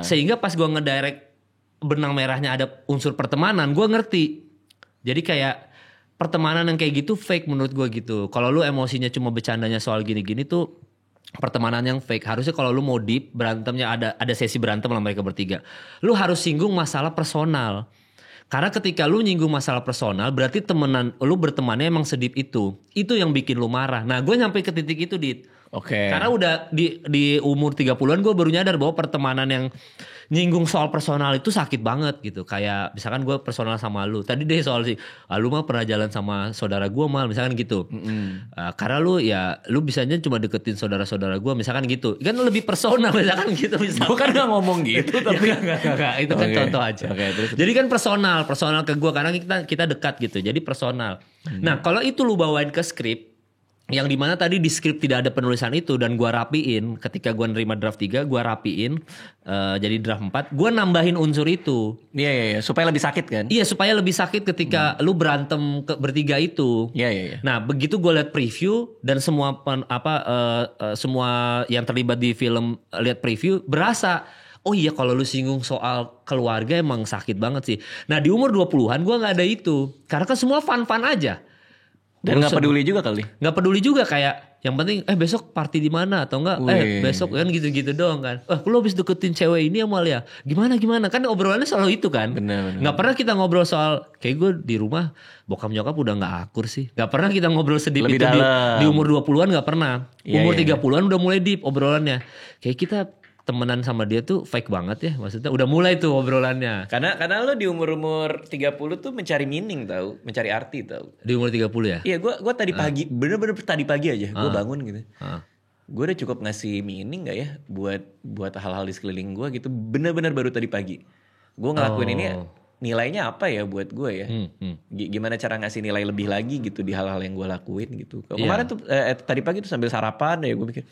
Sehingga pas gue ngedirect benang merahnya ada unsur pertemanan, gue ngerti. Jadi kayak pertemanan yang kayak gitu fake menurut gue gitu. Kalau lu emosinya cuma bercandanya soal gini-gini tuh pertemanan yang fake. Harusnya kalau lu mau deep berantemnya, ada sesi berantem lah mereka bertiga, lu harus singgung masalah personal. Karena ketika lu nyinggung masalah personal, berarti lu bertemannya emang sedip itu. Itu yang bikin lu marah. Nah gue nyampe ke titik itu Dit. Karena udah di umur 30-an gue baru nyadar bahwa pertemanan yang nyinggung soal personal itu sakit banget gitu. Kayak misalkan gue personal sama lu. Tadi deh soal lu mah pernah jalan sama saudara gue mal misalkan gitu. Karena lu bisanya cuma deketin saudara-saudara gue misalkan gitu. Kan lebih personal misalkan gitu. Gue kan gak ngomong gitu tapi enggak, itu kan contoh aja. Jadi kan personal ke gue karena kita dekat gitu. Jadi personal. Nah kalau itu lu bawain ke skrip, yang dimana tadi di skrip tidak ada penulisan itu dan gue rapiin ketika gue nerima draft 3 gue rapiin jadi draft 4 gue nambahin unsur itu. Iya supaya lebih sakit kan? Iya supaya lebih sakit ketika lu berantem bertiga itu. Iya. Nah begitu gue liat preview dan semua semua yang terlibat di film lihat preview berasa iya kalau lu singgung soal keluarga emang sakit banget sih. Nah di umur 20-an gue gak ada itu karena kan semua fun-fun aja. Dan nggak peduli juga kali. Nggak peduli juga kayak yang penting besok party di mana atau enggak besok kan gitu-gitu doang kan. Lu habis deketin cewek ini Amal ya. Gimana kan obrolannya selalu itu kan. Bener. Nggak pernah kita ngobrol soal kayak gue di rumah bokap nyokap udah nggak akur sih. Nggak pernah kita ngobrol sedip lebih itu dalam. di umur 20-an nggak pernah. Umur 30-an udah mulai deep obrolannya. Kayak kita temenan sama dia tuh fake banget ya, maksudnya udah mulai tuh obrolannya. Karena lo di umur 30 tuh mencari meaning tahu, mencari arti tahu. Di umur 30 ya? Iya, gue tadi pagi, bener-bener tadi pagi aja gue bangun gitu. Gue udah cukup ngasih meaning gak ya buat hal-hal di sekeliling gue gitu. Bener-bener baru tadi pagi. Gue ngelakuin ini nilainya apa ya buat gue ya. Gimana cara ngasih nilai lebih lagi gitu di hal-hal yang gue lakuin gitu. Kemarin tuh tadi pagi tuh sambil sarapan ya gue mikir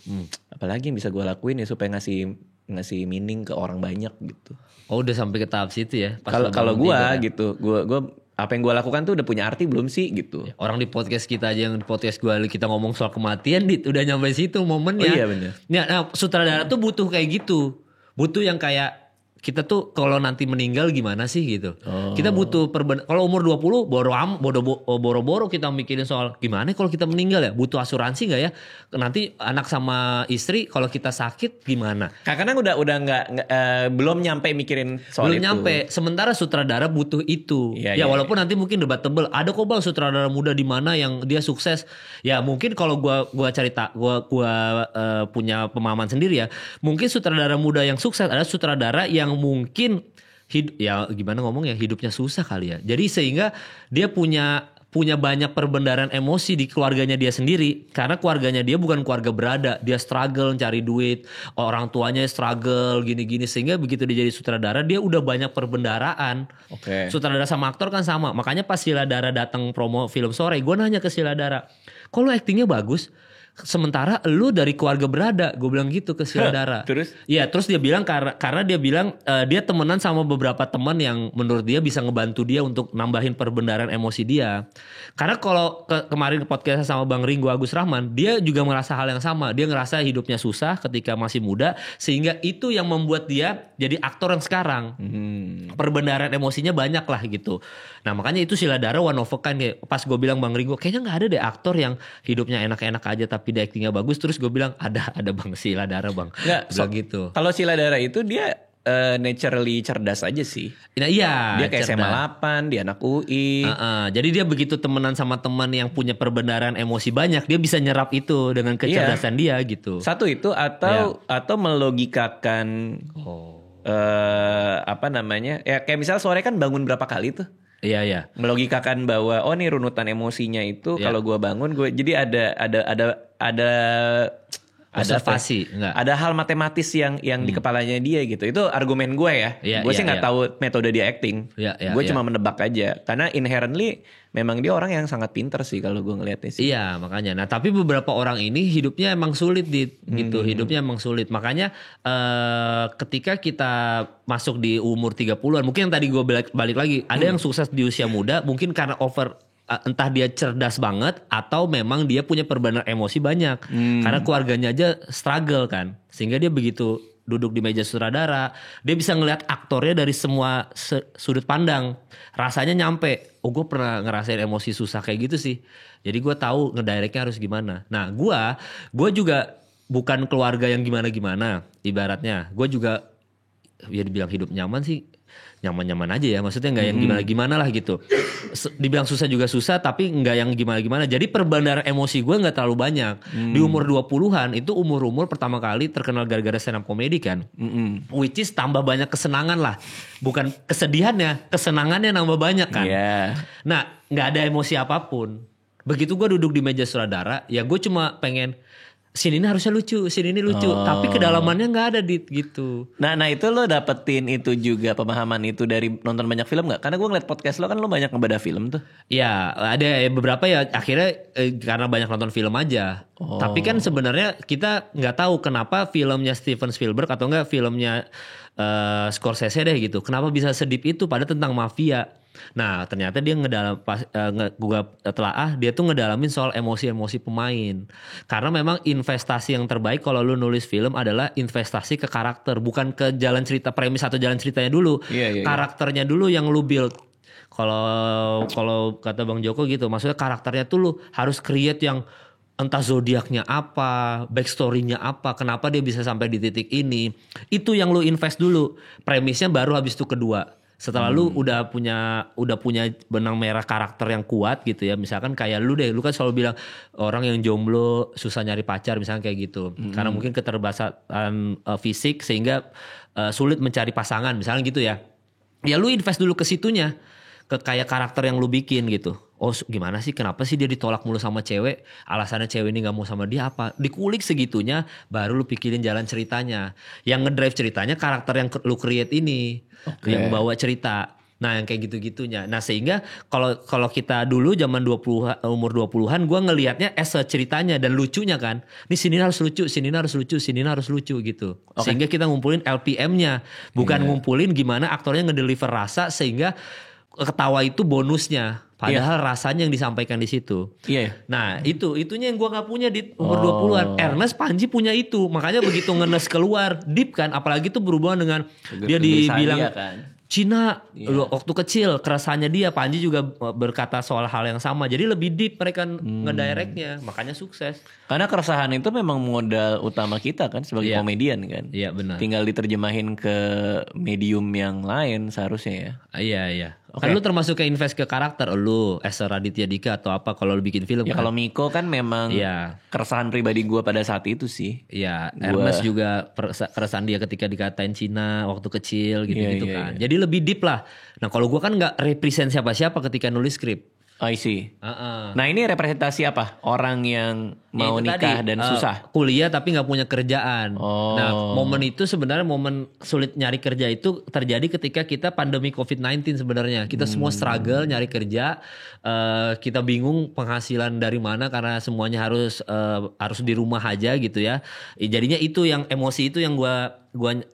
apalagi yang bisa gue lakuin ya supaya ngasih meaning ke orang banyak gitu. Udah sampai ke tahap situ ya. Kalau gue gitu, gue apa yang gue lakukan tuh udah punya arti belum sih gitu. Orang di podcast kita aja, yang di podcast gue kita ngomong soal kematian, udah nyampe situ momennya. Oh iya benar. Nah, sutradara tuh butuh kayak gitu, butuh yang kayak kita tuh kalau nanti meninggal gimana sih gitu. Kita butuh kalau umur 20 boro-boro kita mikirin soal gimana kalau kita meninggal ya, butuh asuransi nggak ya? Nanti anak sama istri kalau kita sakit gimana? Kadang udah nggak belum nyampe mikirin soal belum itu. nyampe. Sementara sutradara butuh itu. Iya, ya iya, walaupun nanti mungkin debatable. Ada kok Bang sutradara muda di mana yang dia sukses. Ya mungkin kalau gua cerita gua punya pemahaman sendiri ya. Mungkin sutradara muda yang sukses adalah sutradara yang mungkin ya gimana ngomongnya, hidupnya susah kali ya. Jadi sehingga dia punya banyak perbendaharaan emosi di keluarganya dia sendiri, karena keluarganya dia bukan keluarga berada, dia struggle cari duit, orang tuanya struggle gini-gini, sehingga begitu dia jadi sutradara dia udah banyak perbendaharaan. Sutradara sama aktor kan sama, makanya pas Sheila Dara datang promo film sore, gue nanya ke Sheila Dara, kok lu aktingnya bagus? Sementara lu dari keluarga berada, gue bilang gitu ke Sheila Dara. Terus? Iya, terus dia bilang karena dia bilang dia temenan sama beberapa teman yang menurut dia bisa ngebantu dia untuk nambahin perbendaharaan emosi dia. Karena kalau kemarin podcast sama Bang Ringo Agus Rahman, dia juga merasa hal yang sama. Dia ngerasa hidupnya susah ketika masih muda, sehingga itu yang membuat dia jadi aktor yang sekarang. Perbendaharaan emosinya banyak lah gitu. Nah makanya itu Sheila Dara one of a kind. Pas gue bilang Bang Ringo, kayaknya gak ada deh aktor yang hidupnya enak-enak aja tapi dia actingnya bagus. Terus gue bilang ada Bang Sheila Dara Bang. Nggak, gitu. Kalau Sheila Dara itu dia naturally cerdas aja sih. Nah iya. Dia kayak SMA 8, dia anak UI. Jadi dia begitu temenan sama teman yang punya perbendaharaan emosi banyak, dia bisa nyerap itu dengan kecerdasan dia gitu. Satu itu atau melogikakan apa namanya? Ya kayak misalnya sore kan bangun berapa kali tuh? Iya. Melogikakan bahwa nih runutan emosinya itu kalau gue bangun gue jadi ada observasi, ada hal matematis yang di kepalanya dia gitu. Itu argumen gue ya. Gue sih nggak tahu metode dia acting. Gue cuma menebak aja. Karena inherently memang dia orang yang sangat pinter sih kalau gue ngeliatnya sih. Iya makanya. Nah tapi beberapa orang ini hidupnya emang sulit gitu. Hidupnya emang sulit. Makanya ketika kita masuk di umur 30-an. Mungkin yang tadi gue balik lagi. Ada yang sukses di usia muda. Mungkin karena entah dia cerdas banget atau memang dia punya perbendaharaan emosi banyak. Karena keluarganya aja struggle kan. Sehingga dia begitu duduk di meja sutradara, dia bisa ngelihat aktornya dari semua sudut pandang. Rasanya nyampe, gue pernah ngerasain emosi susah kayak gitu sih. Jadi gue tahu ngedirectnya harus gimana. Nah gue juga bukan keluarga yang gimana-gimana ibaratnya. Gue juga ya dibilang hidup nyaman sih. Nyaman-nyaman aja ya, maksudnya nggak yang gimana-gimana lah gitu. Dibilang susah juga susah, tapi nggak yang gimana-gimana. Jadi perbendaharaan emosi gue nggak terlalu banyak. Di umur 20-an itu umur pertama kali terkenal gara-gara stand up comedy kan. Which is tambah banyak kesenangan lah. Bukan kesedihannya, kesenangannya nambah banyak kan. Nah nggak ada emosi apapun. Begitu gue duduk di meja sutradara, ya gue cuma pengen sini ini harusnya lucu, sini ini lucu, tapi kedalamannya nggak ada gitu. Nah itu lo dapetin itu juga pemahaman itu dari nonton banyak film nggak? Karena gue ngeliat podcast lo kan lo banyak ngebedah film tuh. Ya ada beberapa ya akhirnya karena banyak nonton film aja. Tapi kan sebenarnya kita nggak tahu kenapa filmnya Steven Spielberg atau enggak filmnya Scorsese deh gitu. Kenapa bisa sedip itu pada tentang mafia. Nah ternyata dia gue telaah dia tuh ngedalamin soal emosi-emosi pemain. Karena memang investasi yang terbaik kalau lu nulis film adalah investasi ke karakter, bukan ke jalan cerita, premis atau jalan ceritanya dulu. Karakternya dulu yang lu build. Kalau kata Bang Joko gitu, maksudnya karakternya tuh lu harus create yang entah zodiaknya apa, backstory-nya apa, kenapa dia bisa sampai di titik ini. Itu yang lu invest dulu. Premisnya baru habis itu kedua. Setelah lu udah punya benang merah karakter yang kuat gitu ya. Misalkan kayak lu kan selalu bilang orang yang jomblo susah nyari pacar misalnya kayak gitu. Karena mungkin keterbatasan fisik sehingga sulit mencari pasangan misalnya gitu ya. Ya lu invest dulu ke situnya. Ke kayak karakter yang lu bikin gitu. Oh gimana sih, kenapa sih dia ditolak mulu sama cewek, alasannya cewek ini gak mau sama dia apa, dikulik segitunya baru lu pikirin jalan ceritanya. Yang ngedrive ceritanya karakter yang lu create ini, yang bawa cerita. Nah yang kayak gitu-gitunya. Nah sehingga kalau kita dulu zaman umur 20-an gue ngelihatnya ceritanya dan lucunya kan. Nih sini harus lucu, sini harus lucu, sini harus lucu gitu. Sehingga kita ngumpulin LPM-nya, bukan ngumpulin gimana aktornya ngedeliver rasa sehingga ketawa itu bonusnya. Padahal rasanya yang disampaikan di situ. Iya. Nah itunya yang gue gak punya di umur 20-an. Ernest Panji punya itu. Makanya begitu ngenes keluar deep kan. Apalagi itu berhubungan dengan dia dibilang kan. Cina waktu kecil keresahannya dia. Panji juga berkata soal hal yang sama. Jadi lebih deep mereka ngedirectnya. Makanya sukses. Karena keresahan itu memang modal utama kita kan sebagai komedian kan. Iya benar. Tinggal diterjemahin ke medium yang lain seharusnya ya. Iya. Kan lu termasuk ke invest ke karakter lu Raditya Dika atau apa kalau lu bikin film ya, kan. Kalau Miko kan memang keresahan pribadi gue pada saat itu sih. Iya, Ernest juga keresahan dia ketika dikatain Cina waktu kecil gitu-gitu kan. Jadi lebih deep lah. Nah kalau gue kan gak represent siapa-siapa ketika nulis skrip. I see. Nah ini representasi apa? Orang yang mau nikah dan susah. Kuliah tapi gak punya kerjaan. Nah momen itu sebenarnya momen sulit nyari kerja itu terjadi ketika kita pandemi COVID-19 sebenarnya. Kita semua struggle nyari kerja. Kita bingung penghasilan dari mana karena semuanya harus di rumah aja gitu ya. Jadinya itu yang emosi itu yang gua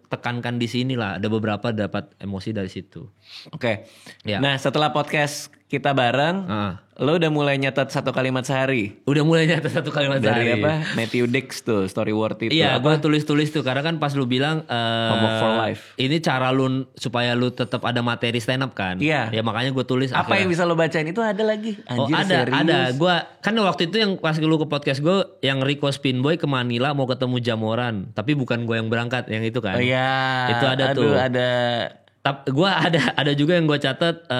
tekankan di sini lah. Ada beberapa dapat emosi dari situ. Oke. Ya. Nah setelah podcast kita bareng, lo udah mulai nyatat 1 kalimat sehari. Udah mulai nyatat 1 kalimat sehari. Dari apa? Matthew Dix tuh, Story Worth It. Iya, gue tulis tuh karena kan pas lu bilang Homework for Life. Ini cara lu supaya lu tetap ada materi stand up kan. Iya. Ya makanya gue tulis. Apa yang bisa lo bacain itu ada lagi? Anjir, ada. Gue kan waktu itu yang pas lu ke podcast gue yang Rico Spinboy ke Manila mau ketemu Jamoran, tapi bukan gue yang berangkat, yang itu kan. Oh iya. Itu ada tuh. Ada. Tapi gue ada juga yang gue catat,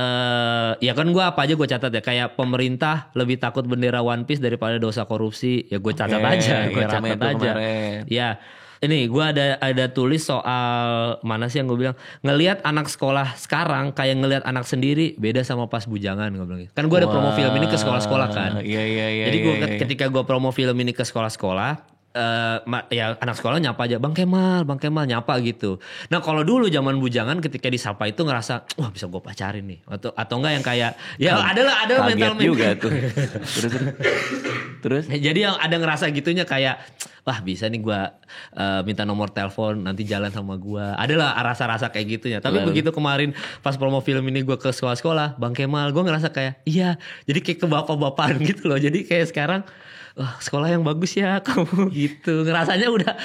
ya kan gue apa aja gue catat ya, kayak pemerintah lebih takut bendera One Piece daripada dosa korupsi, ya gue catat aja, gue catat aja. Ya, ini gue ada tulis soal mana sih yang gue bilang, ngelihat anak sekolah sekarang kayak ngelihat anak sendiri, beda sama pas bujangan gue bilang. Kan gue ada promo film ini ke sekolah-sekolah kan. Iya. Jadi gue ketika gue promo film ini ke sekolah-sekolah. Ya anak sekolah nyapa aja Bang Kemal nyapa gitu. Nah kalau dulu zaman bujangan ketika disapa itu ngerasa wah bisa gue pacarin nih atau enggak yang kayak ya ada mental juga tuh. Terus jadi yang ada ngerasa gitunya kayak wah bisa nih gue minta nomor telepon nanti jalan sama gue. Adalah rasa-rasa kayak gitunya. Tapi begitu kemarin pas promo film ini gue ke sekolah-sekolah Bang Kemal, gue ngerasa kayak iya jadi kayak ke bapak-bapakan gitu loh. Jadi kayak sekarang wah sekolah yang bagus ya kamu gitu. Ngerasanya udah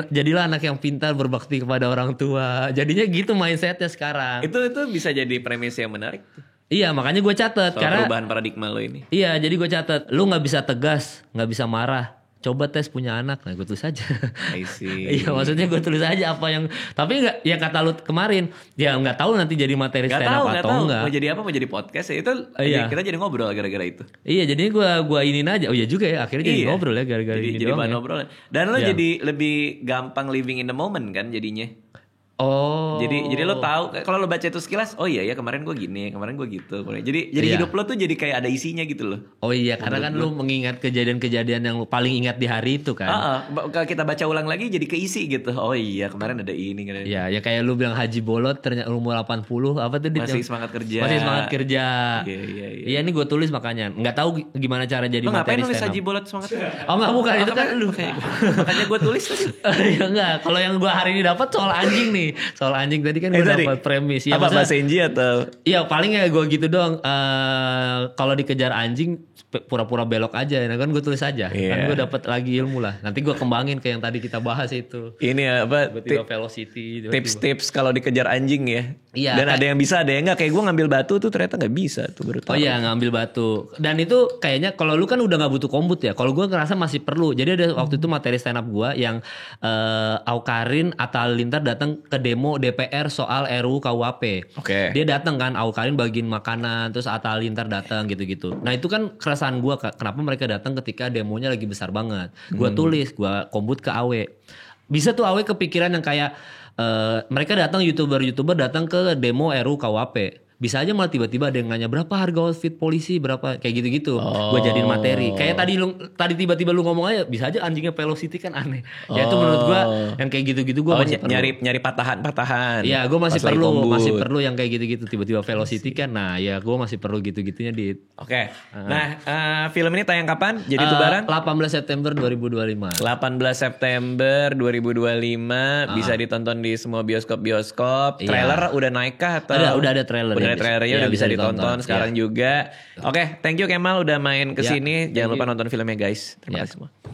jadilah anak yang pintar berbakti kepada orang tua. Jadinya gitu mindsetnya sekarang. Itu bisa jadi premis yang menarik. Iya makanya gue catat. Karena perubahan paradigma lo ini. Iya jadi gue catat. Lu gak bisa tegas, gak bisa marah. Coba tes punya anak. Nah gue tulis aja. I see. Iya maksudnya gue tulis aja apa yang. Tapi gak, ya kata lu kemarin. Ya gak tahu nanti jadi materi stand up atau enggak. Mau jadi apa, mau jadi podcast ya. Itu kita jadi ngobrol gara-gara itu. Iya jadi gue iniin aja. Oh iya juga ya akhirnya jadi ngobrol ya gara-gara ini jadi bahan ngobrol. Dan lo jadi lebih gampang living in the moment kan jadinya. Oh. Jadi lo tahu kalau lo baca itu sekilas, oh iya ya kemarin gue gini, kemarin gue gitu. Jadi hidup lo tuh jadi kayak ada isinya gitu loh. Oh iya, karena kan lo mengingat kejadian-kejadian yang lo paling ingat di hari itu kan. Kalau kita baca ulang lagi jadi keisi gitu. Oh iya, kemarin ada ini kan. Iya, ya kayak lo bilang Haji Bolot ternyata umur 80 apa tuh masih semangat kerja. Iya. Iya, ini gue tulis makanya. Enggak tahu gimana cara jadi materi stand up. Ngapain nulis Haji Bolot semangat kerja? Oh enggak bukan itu kan lu. Makanya gue tulis tadi. Iya enggak, kalau yang gue hari ini dapat soal anjing nih. Soal anjing tadi kan gue dapat premis ya. Apa bahasa Inji atau? Iya paling ya gue gitu doang. Kalau dikejar anjing pura-pura belok aja. Nah kan gue tulis aja. Kan gue dapat lagi ilmu lah. Nanti gue kembangin ke yang tadi kita bahas itu. Ini apa? Tiba-tiba velocity. Tips-tips kalau dikejar anjing ya. Iya. Dan ada yang bisa, ada yang enggak. Kayak gue ngambil batu tuh ternyata nggak bisa tuh baru tahu. Oh iya ngambil batu. Dan itu kayaknya kalau lu kan udah nggak butuh kombut ya. Kalau gue ngerasa masih perlu. Jadi ada waktu itu materi stand up gue yang Aukarin Atta Halilintar datang ke demo DPR soal RUU KUHP. Oke. Dia datang kan, Aukarin bagiin makanan, terus Atta Halilintar datang gitu-gitu. Nah itu kan keresahan gue, kenapa mereka datang ketika demonya lagi besar banget. Gue tulis, gue kombut ke AW. Bisa tuh AW kepikiran yang kayak mereka datang YouTuber datang ke demo RUU KUHP. Bisa aja malah tiba-tiba ada yang nanya berapa harga outfit polisi, berapa kayak gitu-gitu. Gue jadiin materi. Kayak tadi tiba-tiba lu ngomong aja, bisa aja anjingnya velocity kan aneh. Ya itu menurut gue yang kayak gitu-gitu gue masih perlu. Nyari patahan-patahan. Iya gue masih perlu yang kayak gitu-gitu. Tiba-tiba velocity kan. Nah ya gue masih perlu gitu-gitunya di. Oke. Nah film ini tayang kapan? Jadi Tubaran? 18 September 2025. 18 September 2025 bisa ditonton di semua bioskop. Trailer udah naik kah atau? Udah ada trailer. trailernya udah bisa ditonton sekarang juga. Oke, thank you Kemal udah main kesini. Jangan lupa nonton filmnya guys. Terima kasih semua.